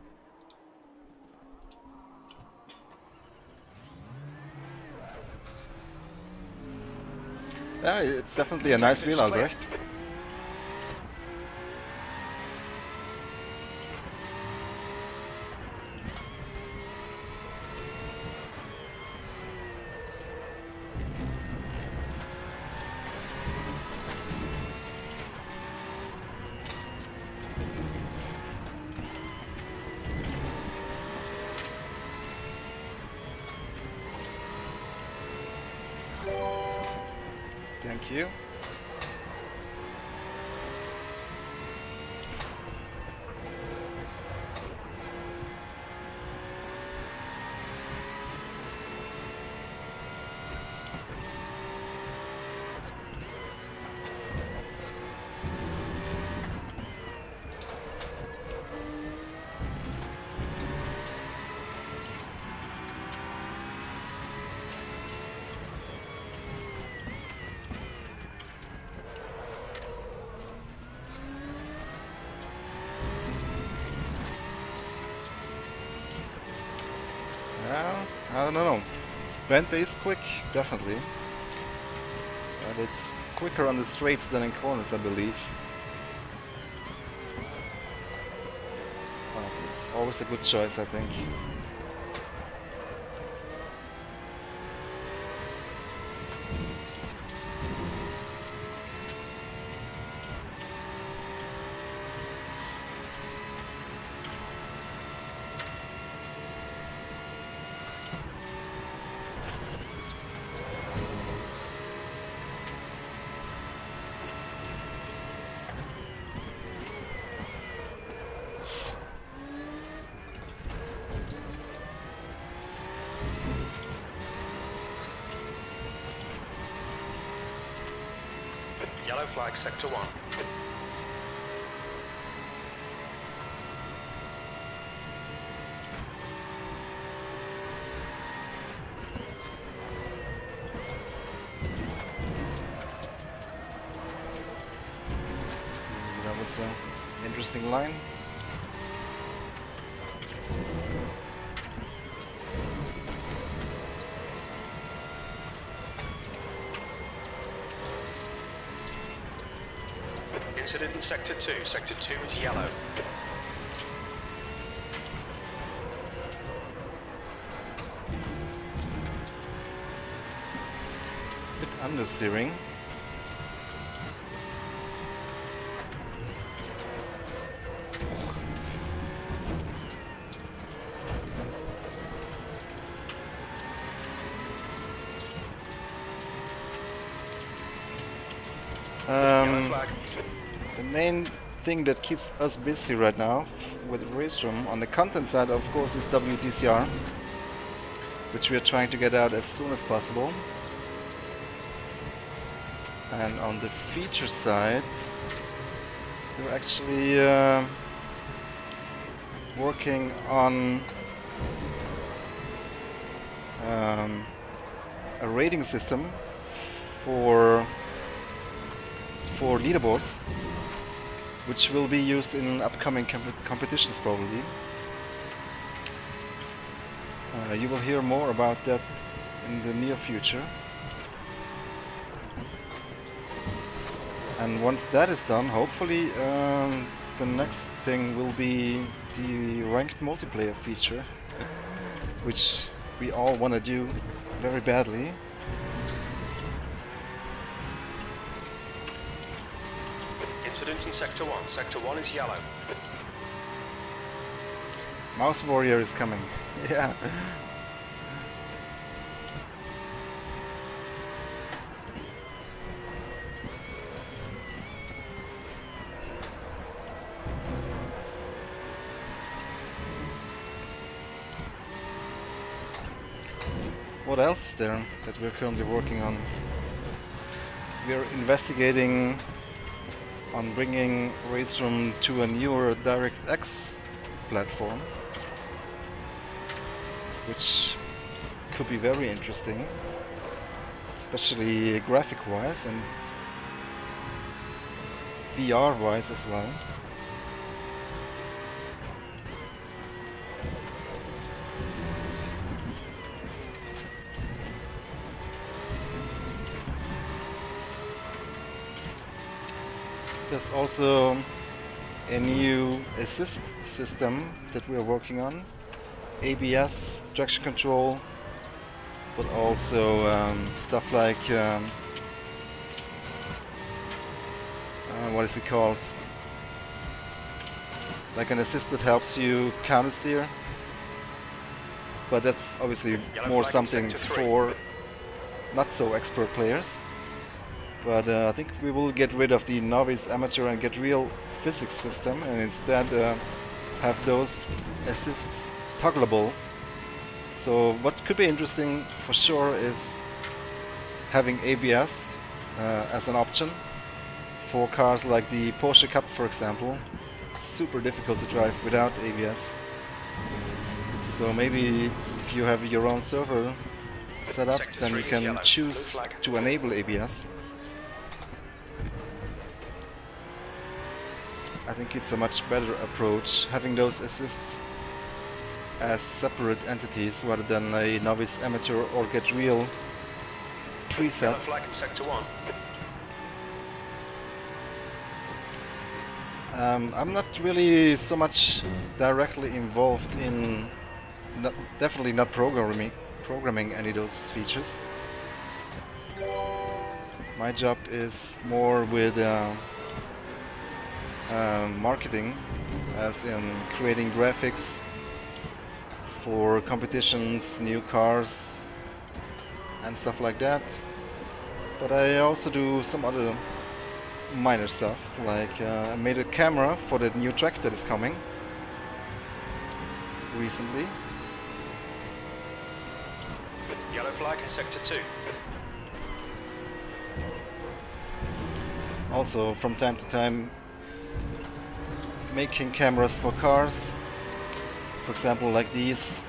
Yeah, it's definitely a nice wheel, Albrecht. Thank you. I don't know. Vente is quick, definitely. But it's quicker on the straights than in corners, I believe. But it's always a good choice, I think. Yellow flag, sector 1. That was an interesting line. Incident in sector 2. Sector 2 is yellow. understeering. The main thing that keeps us busy right now with RaceRoom on the content side, of course, is WTCR, which we are trying to get out as soon as possible. And on the feature side, we're actually working on a rating system for leaderboards, which will be used in upcoming competitions probably. You will hear more about that in the near future. And once that is done, hopefully the next thing will be the ranked multiplayer feature, which we all want to do very badly. Incident in Sector 1. Sector 1 is yellow. Mouse Warrior is coming. Yeah. What else is there that we're currently working on? We're investigating on bringing RaceRoom to a newer DirectX platform, which could be very interesting, especially graphic-wise and VR-wise as well. There's also a new assist system that we are working on, ABS, traction control, but also stuff like what is it called? Like an assist that helps you counter steer, but that's obviously more something for not so expert players. But I think we will get rid of the novice, amateur and get real physics system and instead have those assists toggleable. So what could be interesting for sure is having ABS as an option for cars like the Porsche Cup, for example. It's super difficult to drive without ABS. So maybe if you have your own server set up, then you can choose to enable ABS. I think it's a much better approach, having those assists as separate entities rather than a novice, amateur or get real preset. Flag in Sector 1. I'm not really so much directly involved in, definitely not programming any of those features. My job is more with marketing, as in creating graphics for competitions, new cars and stuff like that. But I also do some other minor stuff, like I made a camera for the new track that is coming recently. Yellow flag in Sector 2. Also from time to time making cameras for cars, for example like these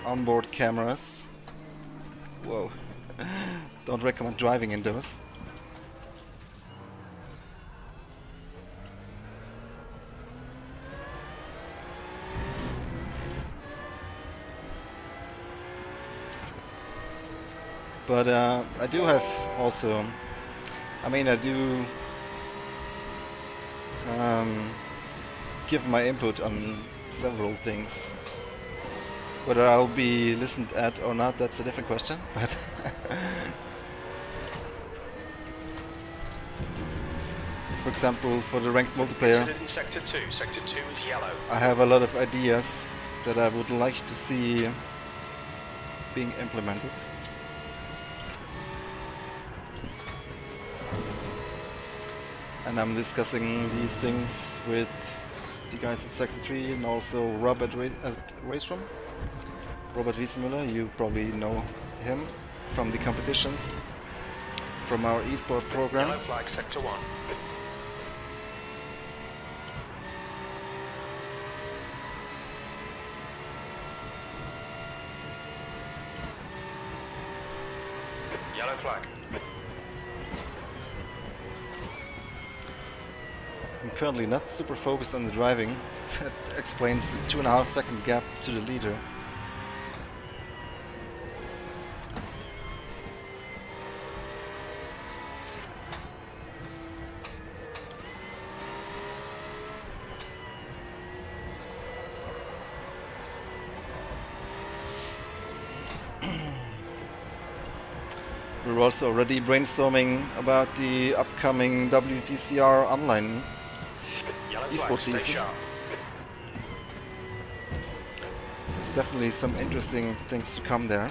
onboard cameras. Whoa. Don't recommend driving in those. But I do have also, I mean, I do give my input on several things. Whether I'll be listened at or not, that's a different question. But For example, for the ranked multiplayer, Incident in Sector 2. Sector 2 is yellow. I have a lot of ideas that I would like to see being implemented. And I'm discussing these things with the guys at Sector 3 and also Rob at RaceRoom. Robert Wiesmüller, you probably know him from the competitions, from our esport program. Yellow flag, Sector 1. Yellow flag. I'm currently not super focused on the driving. That explains the 2.5 second gap to the leader. We're also already brainstorming about the upcoming WTCR online esports season. There's definitely some interesting things to come there.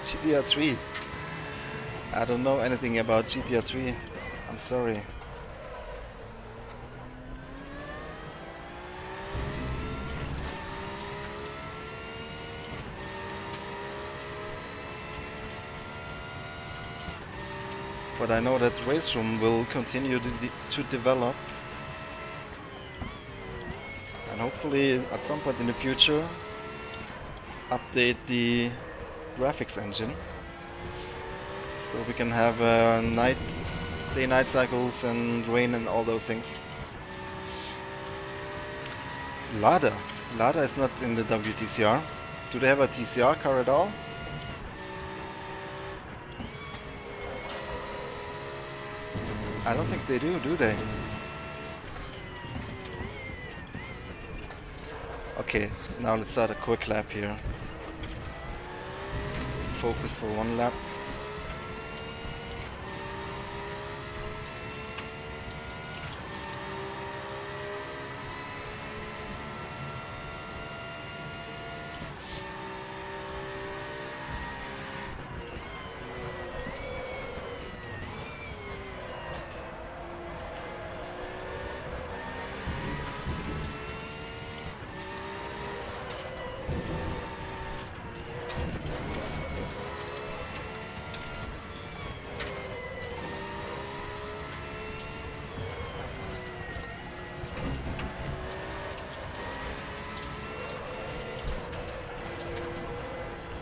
GTR 3. I don't know anything about GTR 3. I'm sorry. But I know that RaceRoom will continue to develop, and hopefully at some point in the future update the graphics engine so we can have day-night cycles and rain and all those things. Lada is not in the WTCR. Do they have a TCR car at all? I don't think they do they? Okay, now let's start a quick lap here. Focus for one lap.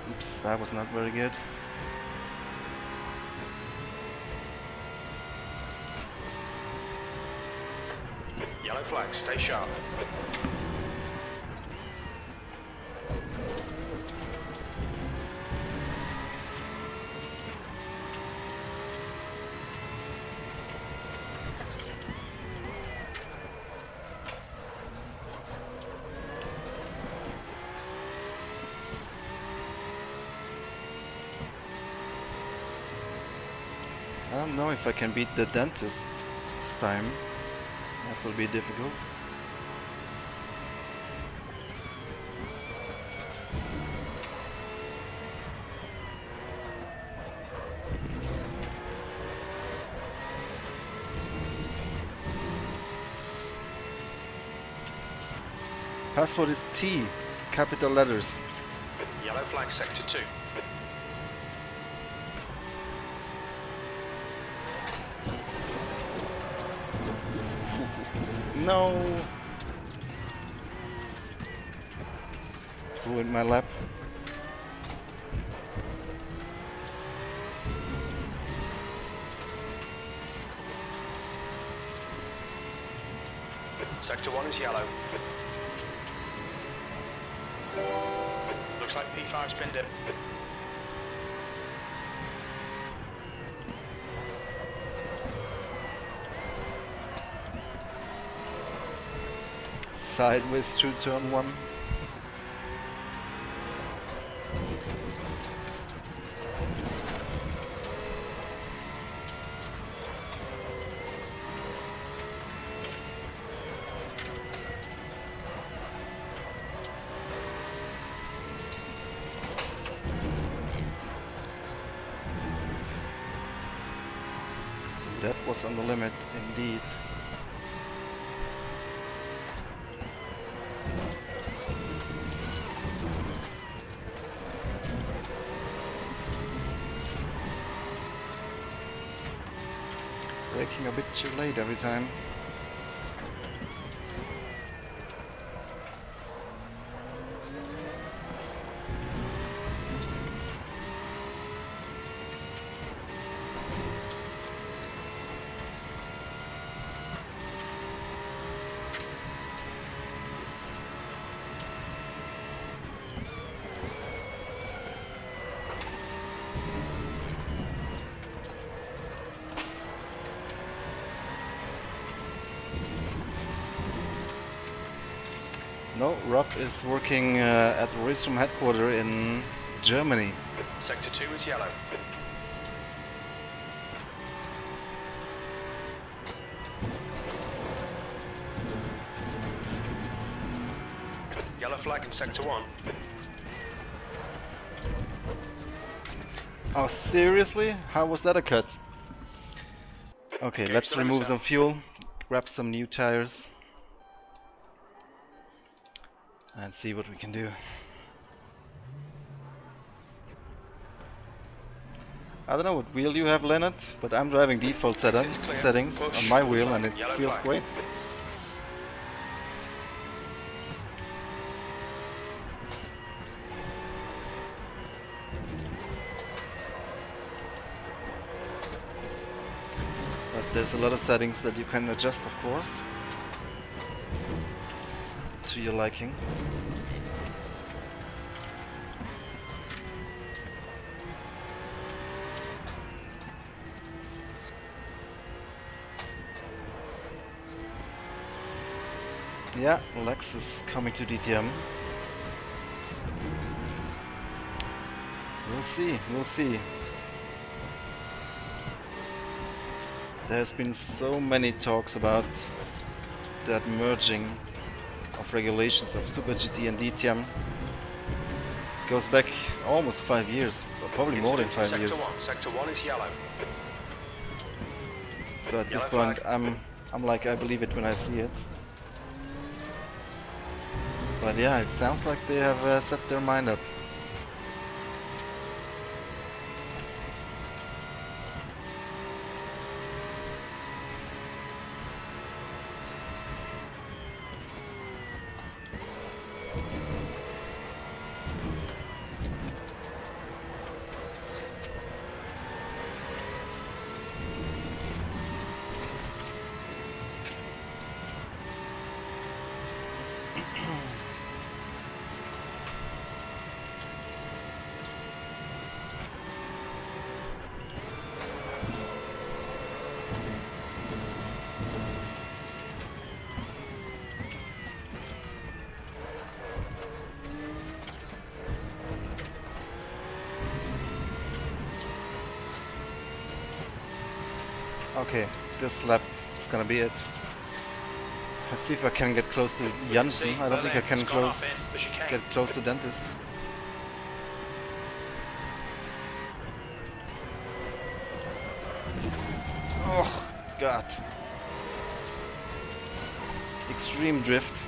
Oops, that was not very good. Yellow flag, stay sharp. I don't know if I can beat the dentist this time. That will be difficult. Password is T, capital letters. Yellow flag, Sector 2. No! Ruined my lap. Sector 1 is yellow. Looks like P5 spinned it. Sideways through turn 1. was on the limit, indeed. Braking a bit too late every time. No, Rob is working at the RaceRoom headquarters in Germany. Sector 2 is yellow. Yellow flag in Sector 1. Oh, seriously? How was that a cut? Okay, let's remove some fuel, grab some new tires, and see what we can do. I don't know what wheel you have, Leonard, but I'm driving default settings on my wheel and it feels great. But there's a lot of settings that you can adjust, of course, to your liking. Yeah, Lexus coming to DTM. We'll see, we'll see. There's been so many talks about that merging of regulations of Super GT and DTM. Goes back almost 5 years, or probably more than 5 years. Sector 1 is yellow. So at this point, I'm like, I believe it when I see it. But yeah, it sounds like they have set their mind up. Okay, this lap is gonna be it. Let's see if I can get close to Janssen. I don't think I can get close to Dentist. Oh, God. Extreme drift.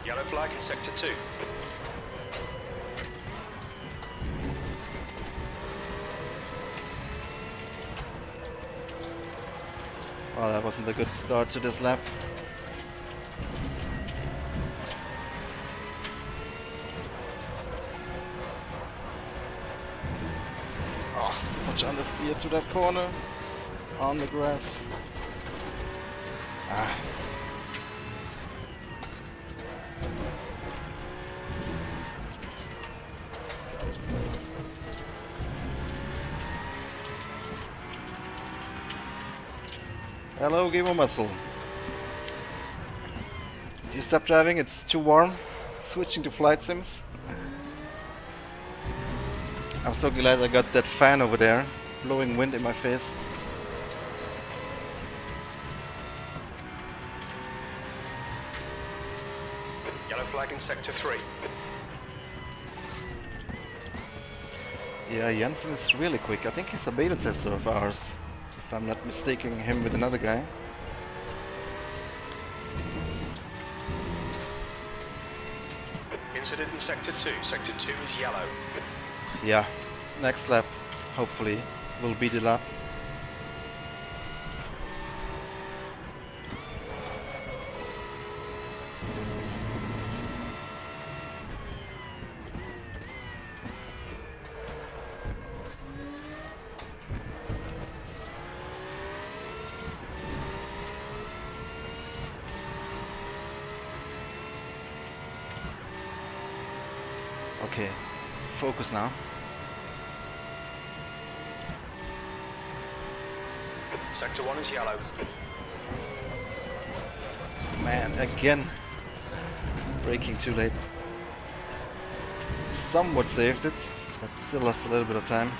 Yellow flag in Sector 2. Oh, that wasn't a good start to this lap. Oh, so much understeer to that corner. On the grass. Ah. Hello, Gamermuscle. Did you stop driving? It's too warm. Switching to flight sims. I'm so glad I got that fan over there, blowing wind in my face. Yellow flag in Sector 3. Yeah, Janssen is really quick. I think he's a beta tester of ours, if I'm not mistaking him with another guy. Incident in Sector 2. Sector 2 is yellow. Yeah, next lap, hopefully, will be the lap. Okay, focus now. Sector 1 is yellow. Man, again, braking too late. Somewhat saved it, but still lost a little bit of time.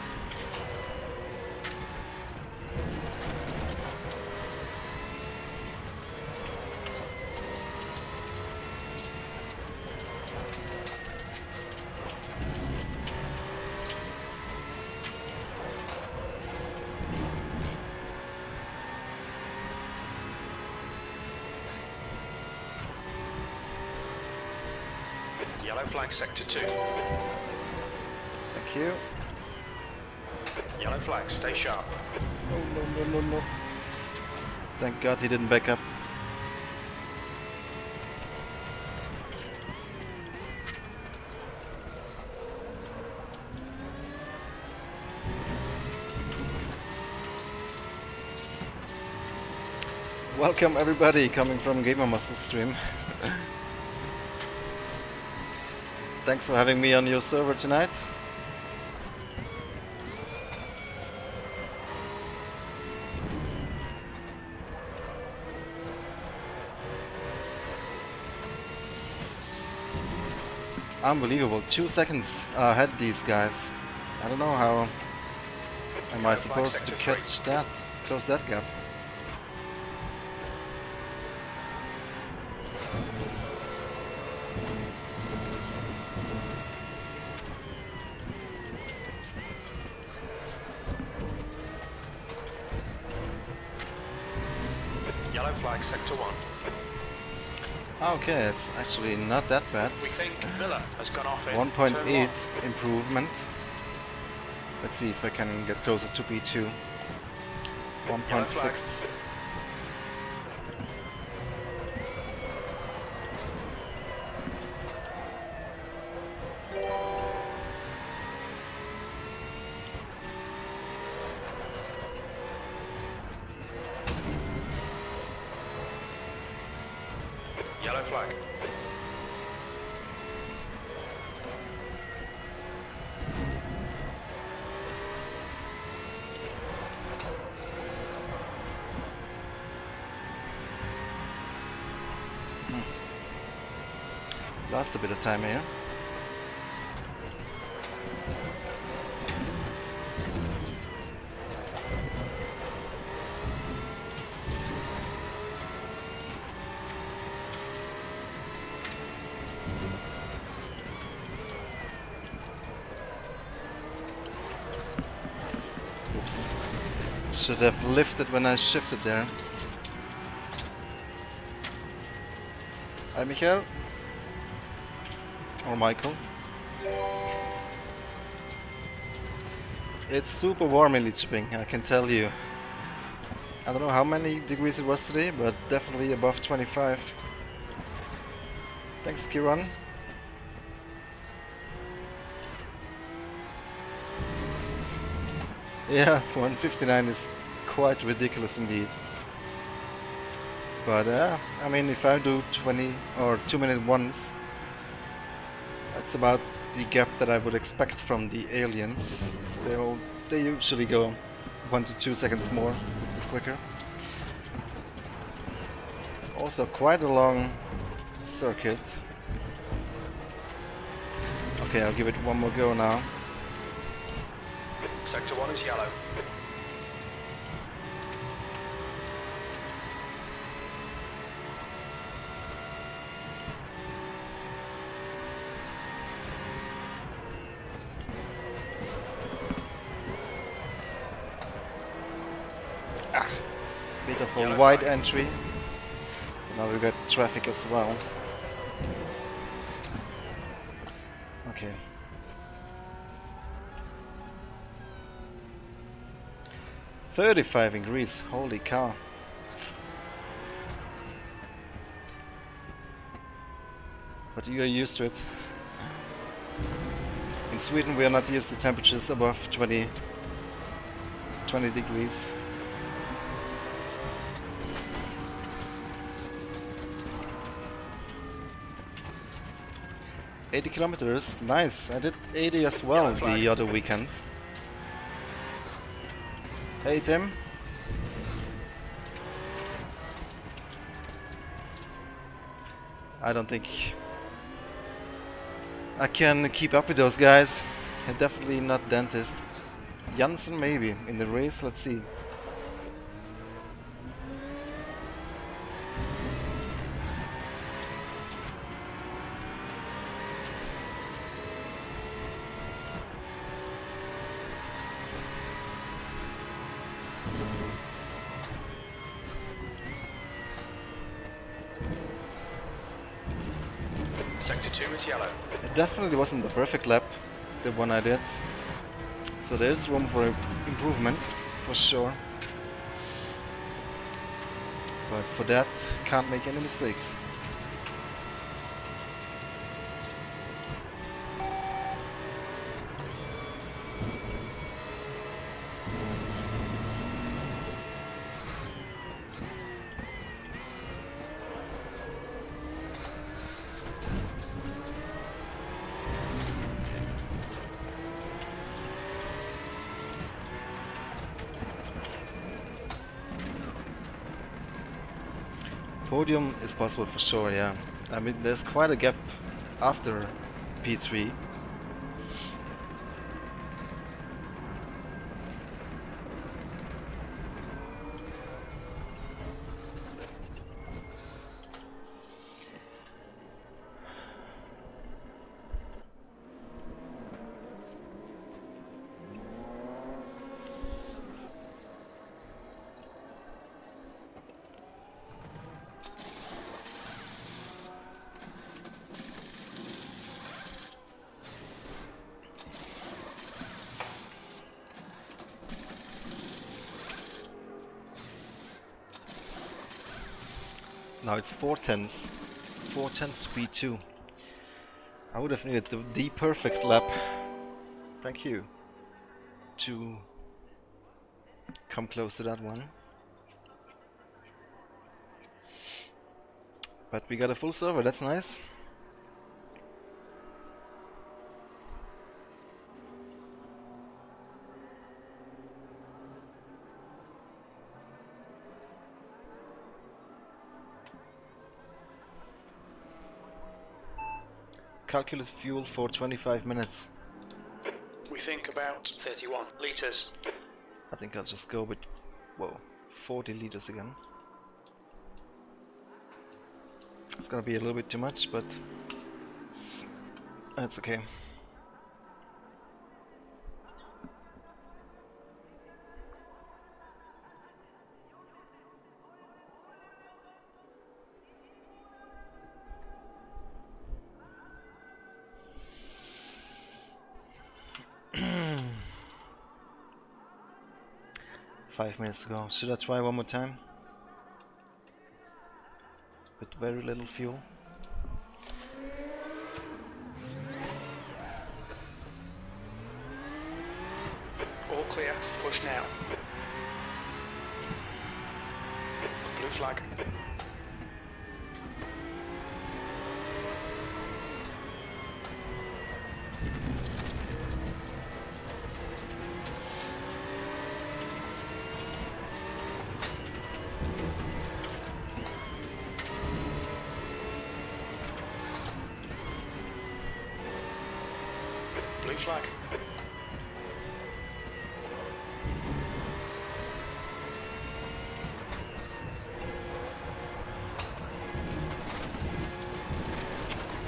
Yellow flag Sector 2. Thank you. Yellow flag, stay sharp. Oh, no. Thank God he didn't back up. Welcome everybody coming from Gamermuscle stream. Thanks for having me on your server tonight. Unbelievable, 2 seconds ahead these guys. I don't know how am I supposed to catch that, close that gap. Yellow flag Sector 1. Okay, it's actually not that bad. We think Villa has gone off in 1.8 improvement. Let's see if I can get closer to P2. 1.6. Yellow flag. Lost a bit of time here. Oops. Should have lifted when I shifted there. Hi Michael. Or Michael. It's super warm in Lidköping, I can tell you. I don't know how many degrees it was today, but definitely above 25. Thanks, Kiran. Yeah, 159 is quite ridiculous indeed. But I mean, if I do 20 or 2-minute ones, that's about the gap that I would expect from the aliens. They usually go 1 to 2 seconds more quicker. It's also quite a long circuit. Okay, I'll give it one more go now. Sector 1 is yellow. careful, Yellow wide flag. entry. Now we got traffic as well. Okay. $35 in Greece, holy cow. But you are used to it. In Sweden we are not used to temperatures above 20 degrees. $80 kilometers, nice. I did 80 as well the other weekend. Hey Tim. I don't think I can keep up with those guys. And definitely not dentist. Janssen maybe in the race, let's see. Sector 2 is yellow. It definitely wasn't the perfect lap, the one I did. So there's room for improvement, for sure. But for that, can't make any mistakes. Podium is possible for sure, yeah. I mean, there's quite a gap after P3. Now it's 410s. 410s P2. I would have needed the perfect lap. Thank you. To come close to that one. But we got a full server, that's nice. Calculate fuel for 25 minutes. We think about 31 litres. I think I'll just go with, whoa, 40 liters again. It's gonna be a little bit too much, but that's okay. Five minutes to go. Should I try one more time? With very little fuel. All clear. Push now. Blue flag. Blue flag.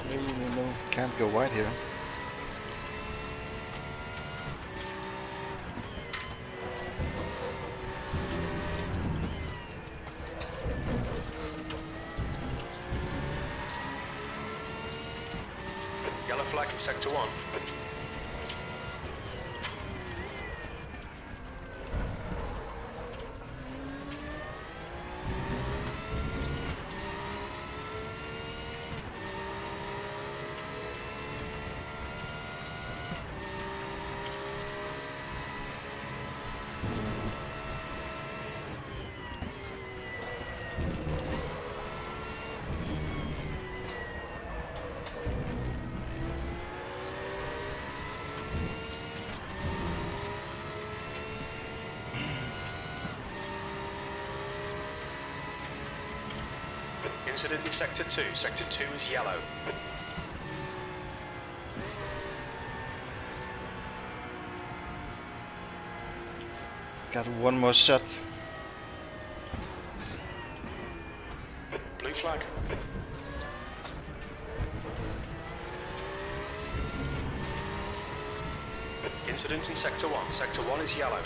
Maybe no, can't go wide here. flag in Sector 1. Incident in Sector 2. Sector 2 is yellow. Got one more shot. Blue flag. Incident in Sector 1. Sector 1 is yellow.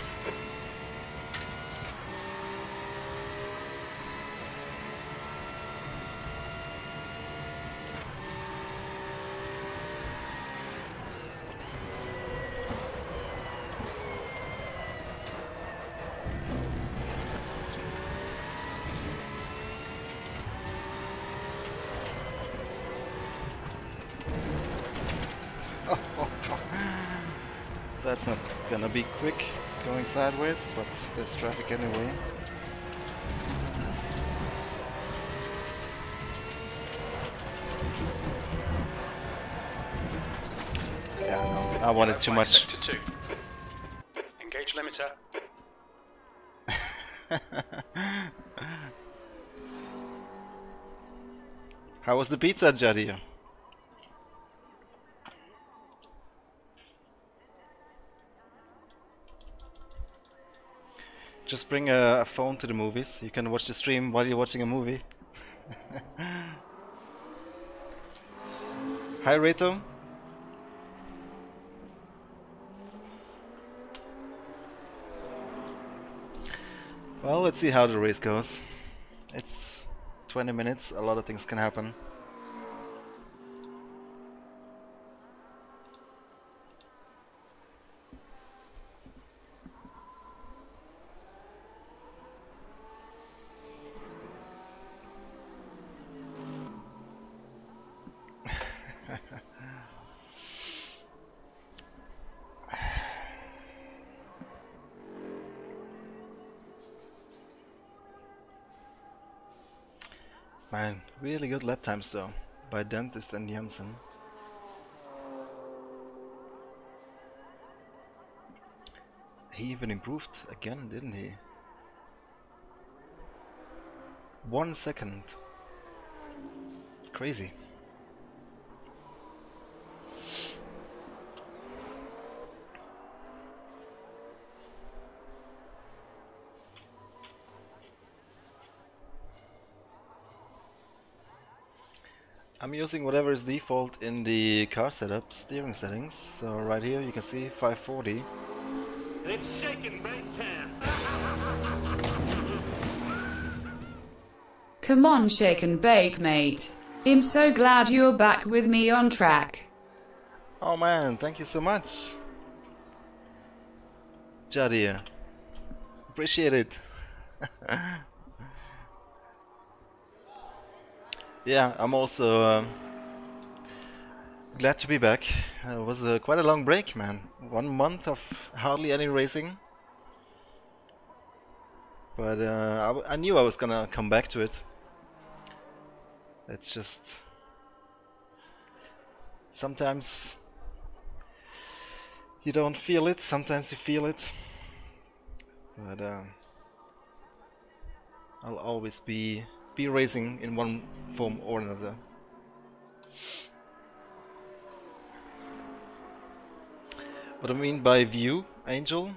That's not gonna be quick going sideways, but there's traffic anyway. Yeah, no, I wanted too much. Sector 2. Engage limiter. How was the pizza, Juddy? Just bring a phone to the movies. You can watch the stream while you're watching a movie. Hi, Reto. Well, let's see how the race goes. It's 20 minutes. A lot of things can happen. Man, really good lap times though, by Dentist and Jensen. He even improved again, didn't he? 1 second. It's crazy. I'm using whatever is default in the car setup, steering settings. So right here you can see 540. It's shaking big time. Come on, shake and bake, mate. I'm so glad you're back with me on track. Oh man, thank you so much. Jadir. Appreciate it. Yeah, I'm also glad to be back. It was quite a long break, man. 1 month of hardly any racing. But I knew I was gonna come back to it. It's just... sometimes you don't feel it, sometimes you feel it. But I'll always be racing in one form or another. What I mean by view, Angel?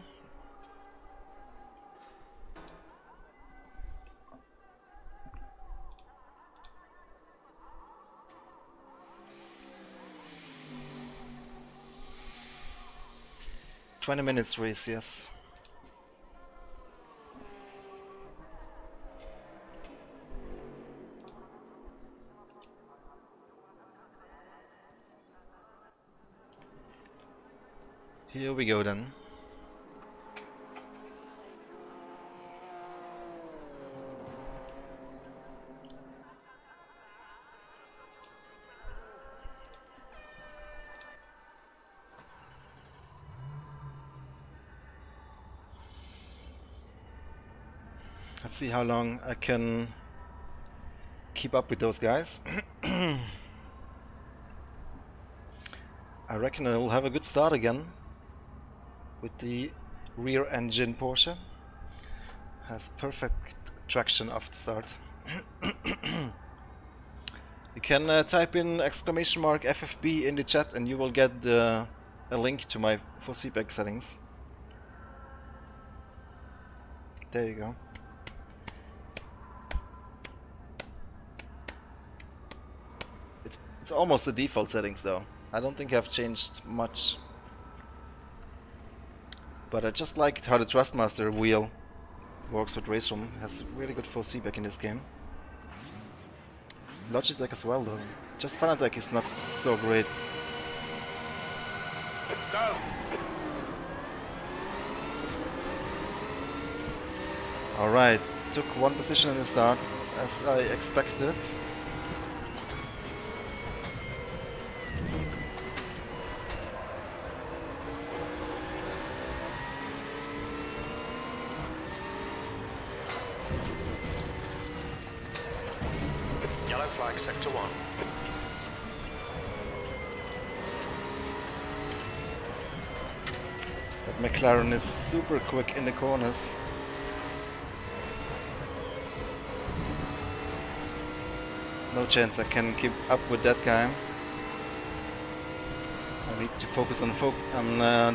"20 minutes race, yes." Here we go then. Let's see how long I can keep up with those guys. I reckon I'll have a good start again with the rear engine Porsche. Has perfect traction off the start. You can type in !FFB in the chat and you will get a link to my force feedback settings. There you go. It's almost the default settings though. I don't think I've changed much. But I just liked how the Thrustmaster wheel works with RaceRoom. Has really good force feedback in this game. Logitech as well though. Just Fanatec is not so great. Go! Alright, took one position in the start as I expected. Yellow flag, sector 1. That McLaren is super quick in the corners. No chance I can keep up with that guy. I need to focus on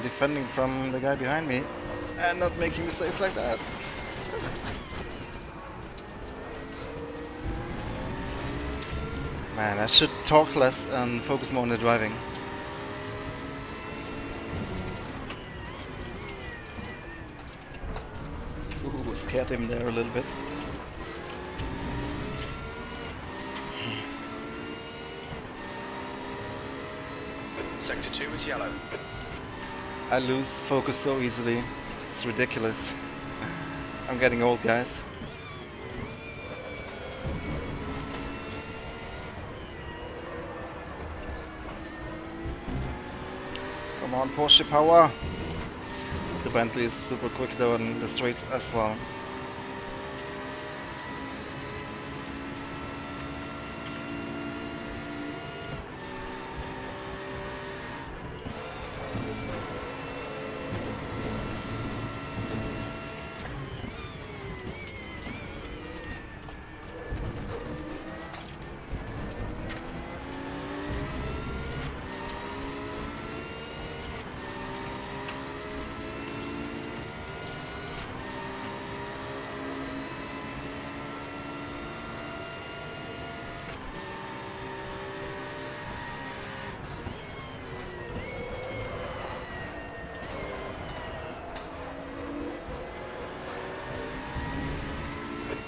defending from the guy behind me and not making mistakes like that. Man, I should talk less and focus more on the driving. Ooh, scared him there a little bit. Sector 2 is yellow. I lose focus so easily. It's ridiculous. I'm getting old, guys. Come on, Porsche power! The Bentley is super quick though in the straights as well.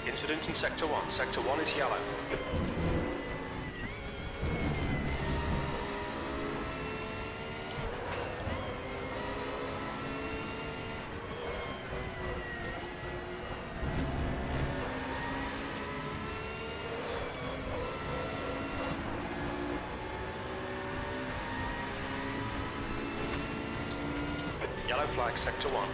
Incident in sector 1. Sector 1 is yellow. Yellow flag, sector 1.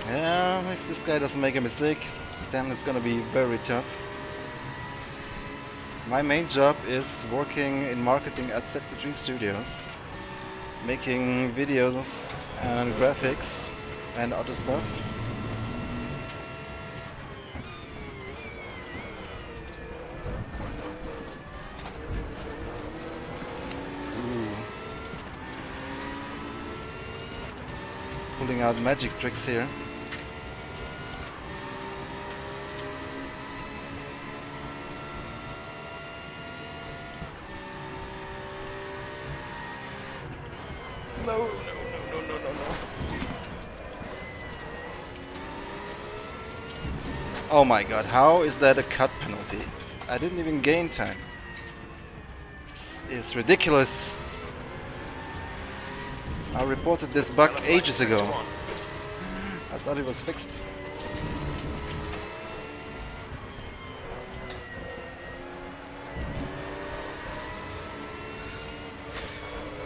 Yeah, if this guy doesn't make a mistake, then it's gonna be very tough. My main job is working in marketing at Sector 3 Studios. making videos and graphics and other stuff. Ooh. Pulling out magic tricks here. No. Oh my god, how is that a cut penalty? I didn't even gain time. This is ridiculous. I reported this bug ages ago. I thought it was fixed.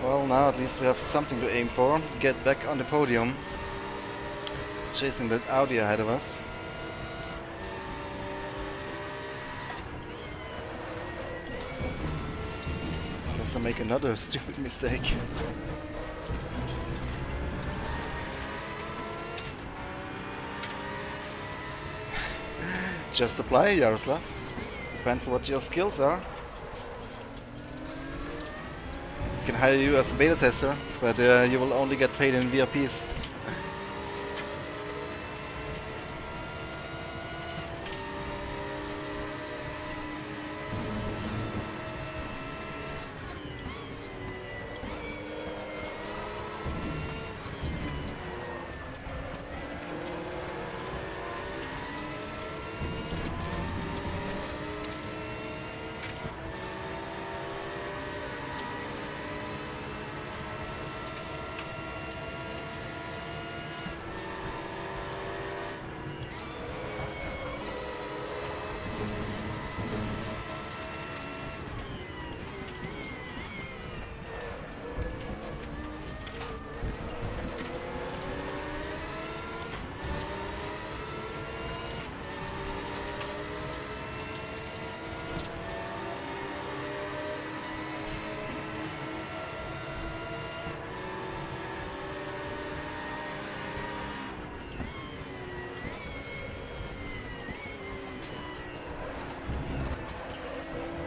Well, now at least we have something to aim for. Get back on the podium. Chasing that Audi ahead of us. Unless I make another stupid mistake. Just apply, Yaroslav. Depends what your skills are. I can hire you as a beta tester, but you will only get paid in VIPs.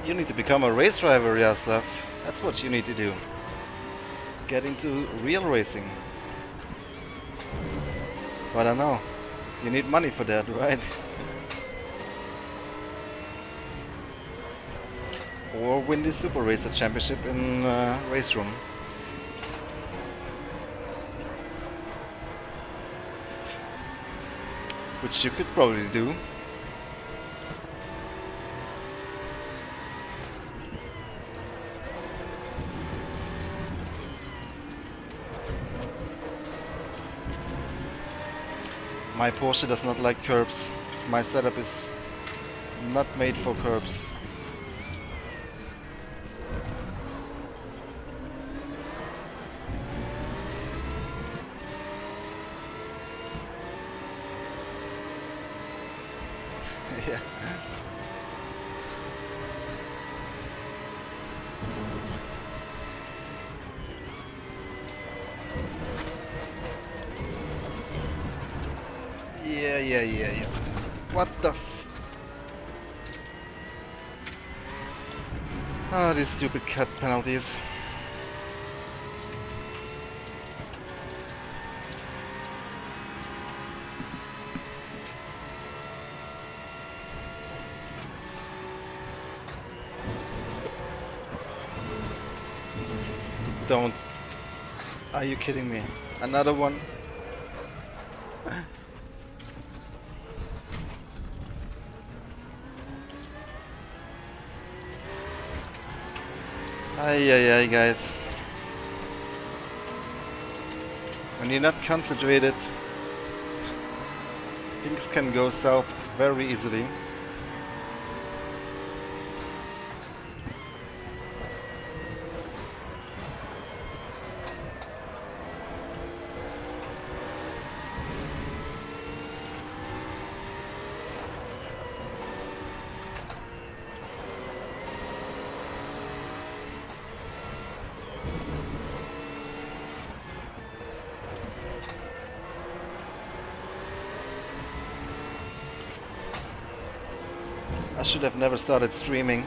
You need to become a race driver, Yaroslav. That's what you need to do. Get into real racing. But I know, you need money for that, right? Or win the Super Racer Championship in RaceRoom. Which you could probably do. My Porsche does not like curbs. My setup is not made for curbs. Yeah. Yeah. What the f... Ah, these stupid cut penalties. Don't... Are you kidding me? Another one? Ay, guys. When you're not concentrated, things can go south very easily. should have never started streaming.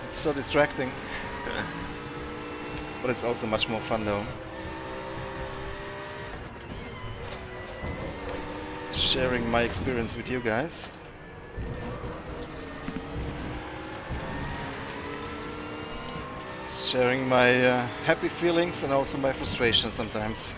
It's so distracting. But it's also much more fun though. Sharing my experience with you guys. Sharing my happy feelings and also my frustration sometimes.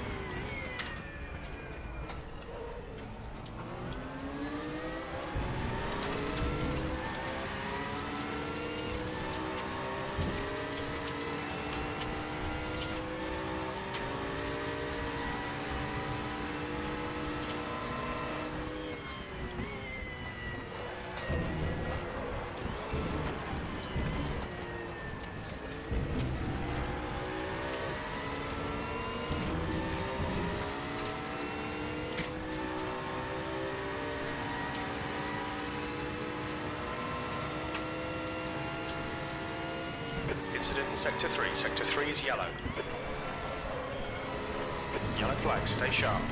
Incident in Sector 3. Sector 3 is yellow. Yellow flag, stay sharp.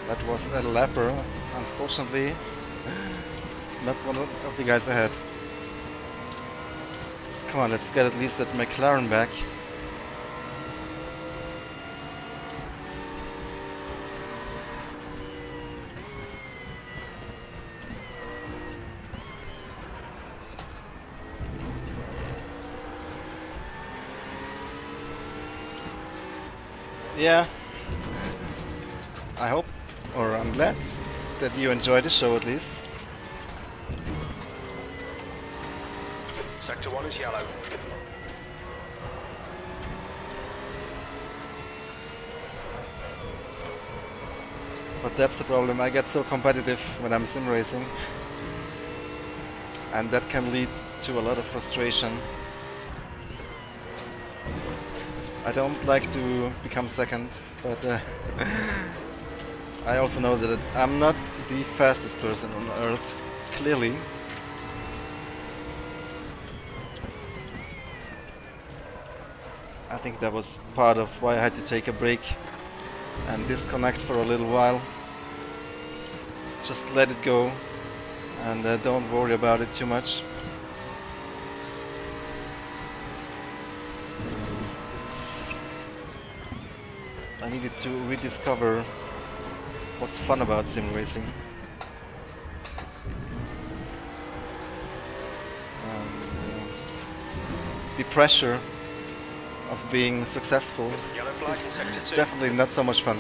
That was a lapper, unfortunately. Not one of the guys ahead. Come on, let's get at least that McLaren back. Yeah, I hope, or I'm glad that you enjoyed the show at least. Sector 1 is yellow. But that's the problem, I get so competitive when I'm sim racing. And that can lead to a lot of frustration. I don't like to become second, but I also know that I'm not the fastest person on Earth, clearly. I think that was part of why I had to take a break and disconnect for a little while. Just let it go and don't worry about it too much. I needed to rediscover what's fun about sim racing. The pressure of being successful is definitely not so much fun.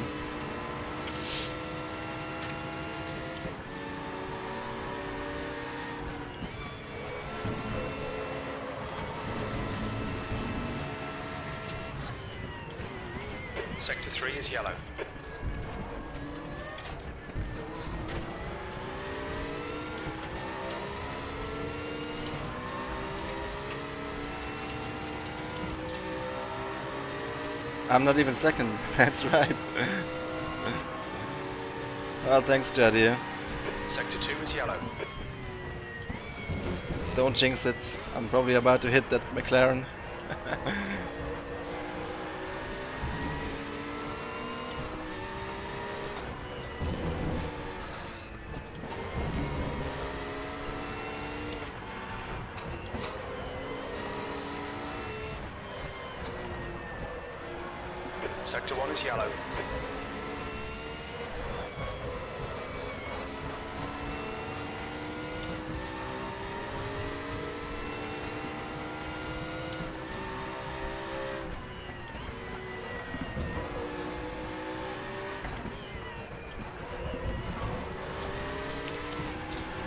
Sector 3 is yellow. I'm not even second, that's right. Well, thanks, Jadir. Sector 2 is yellow. Don't jinx it, I'm probably about to hit that McLaren. Sector 1 is yellow.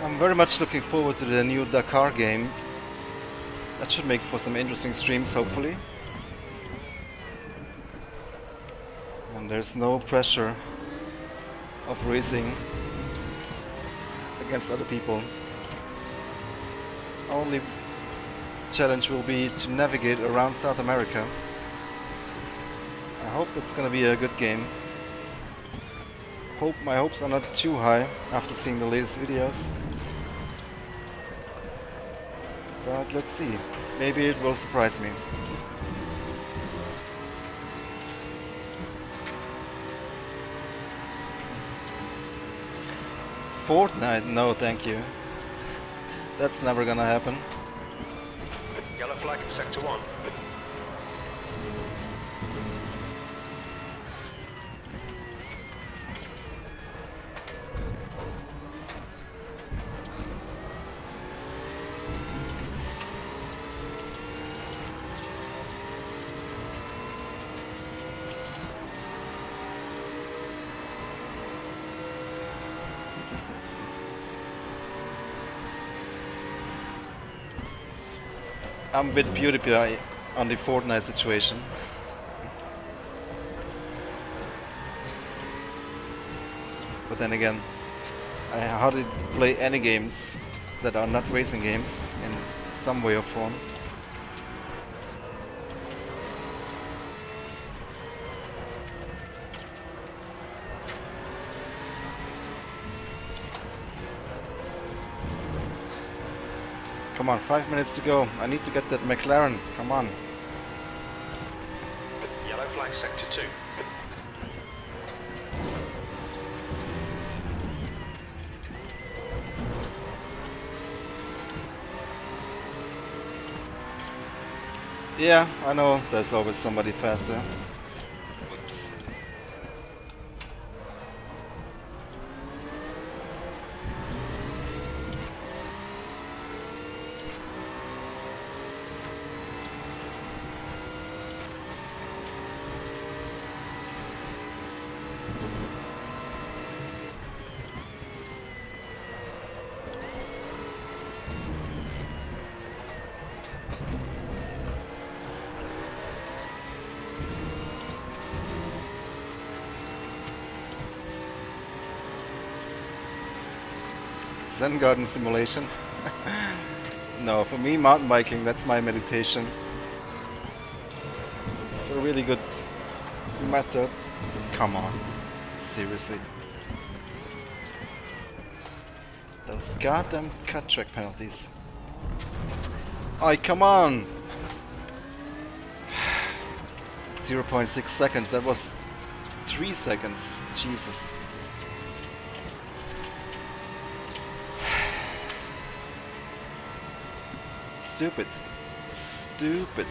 I'm very much looking forward to the new Dakar game. That should make for some interesting streams, hopefully. And there's no pressure of racing against other people. Only challenge will be to navigate around South America. I hope it's gonna be a good game. My hopes are not too high after seeing the latest videos. But let's see. Maybe it will surprise me. Fortnite? No, thank you. That's never gonna happen. Yellow flag in sector 1. I'm with PewDiePie on the Fortnite situation. But then again, I hardly play any games that are not racing games in some way or form. Come on, 5 minutes to go. I need to get that McLaren. Come on. Yellow flag sector 2. Yeah, I know there's always somebody faster. Whoops. Zen Garden Simulation. No, for me mountain biking, that's my meditation. It's a really good method. Come on, seriously. Those goddamn cut track penalties. Oh, come on! 0.6 seconds, that was 3 seconds. Jesus. Stupid. Stupid.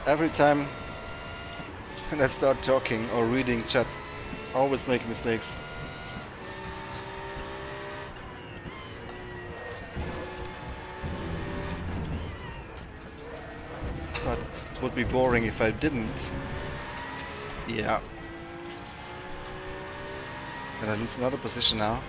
Every time when I start talking or reading chat, I always make mistakes. But it would be boring if I didn't. Yeah. And at least another position now.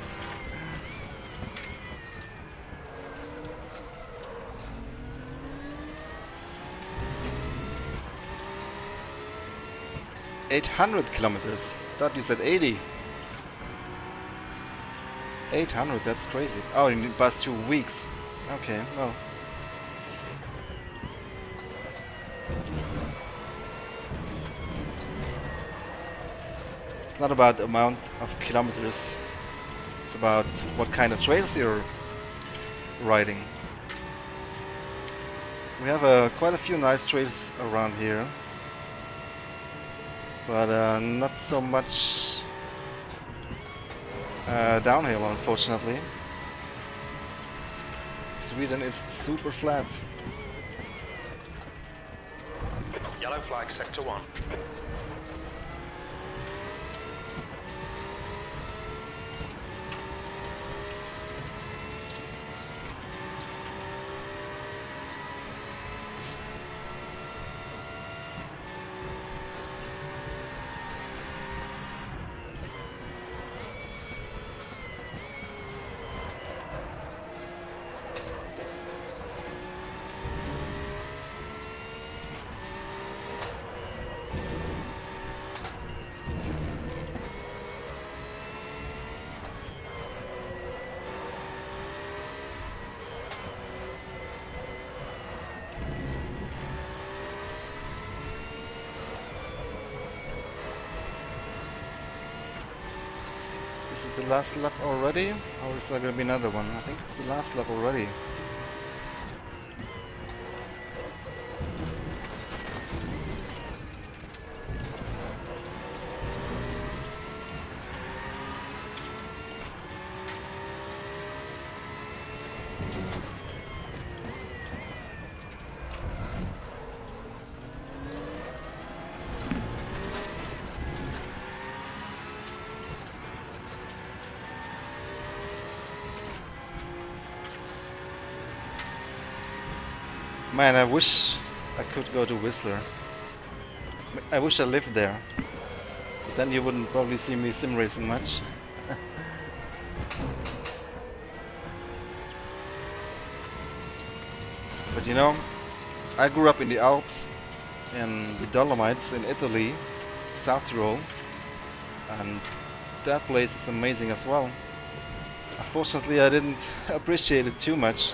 $800 kilometers. Thought you said 80. 800, that's crazy. Oh, in the past 2 weeks. Okay, well. It's not about the amount of kilometers. It's about what kind of trails you're riding. We have quite a few nice trails around here. But not so much downhill, unfortunately. Sweden is super flat. Yellow flag sector 1. Is it the last lap already? Or is there gonna be another one? I think it's the last lap already. Man, I wish I could go to Whistler. I wish I lived there. Then you wouldn't probably see me sim racing much. But you know, I grew up in the Alps, in the Dolomites in Italy, South Tyrol, and that place is amazing as well. Unfortunately, I didn't appreciate it too much.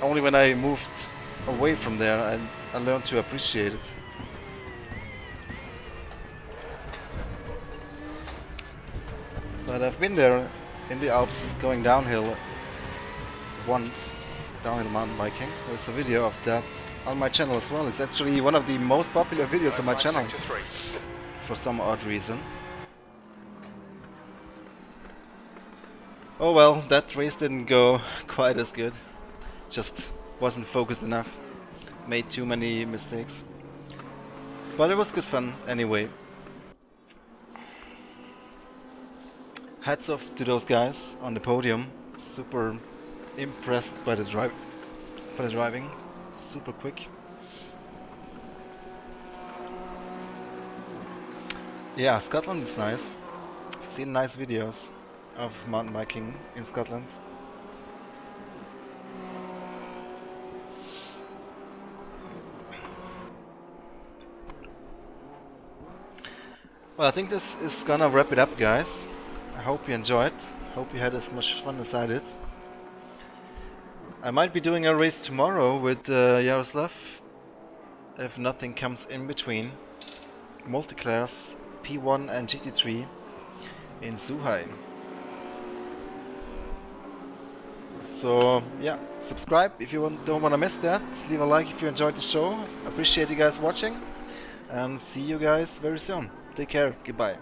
Only when I moved away from there, I learned to appreciate it. But I've been there in the Alps going downhill once, downhill mountain biking. There's a video of that on my channel as well. It's actually one of the most popular videos on my channel for some odd reason. Oh well, that race didn't go quite as good. Just wasn't focused enough. Made too many mistakes. But it was good fun anyway. Hats off to those guys on the podium. Super impressed by the driving. Super quick. Yeah, Scotland is nice. I've seen nice videos of mountain biking in Scotland. Well, I think this is gonna wrap it up, guys. I hope you enjoyed. Hope you had as much fun as I did. I might be doing a race tomorrow with Yaroslav, if nothing comes in between. Multiclass P1 and GT3 in Zhuhai. So yeah, subscribe if you don't want to miss that. Leave a like if you enjoyed the show. Appreciate you guys watching, and see you guys very soon. Take care. Goodbye.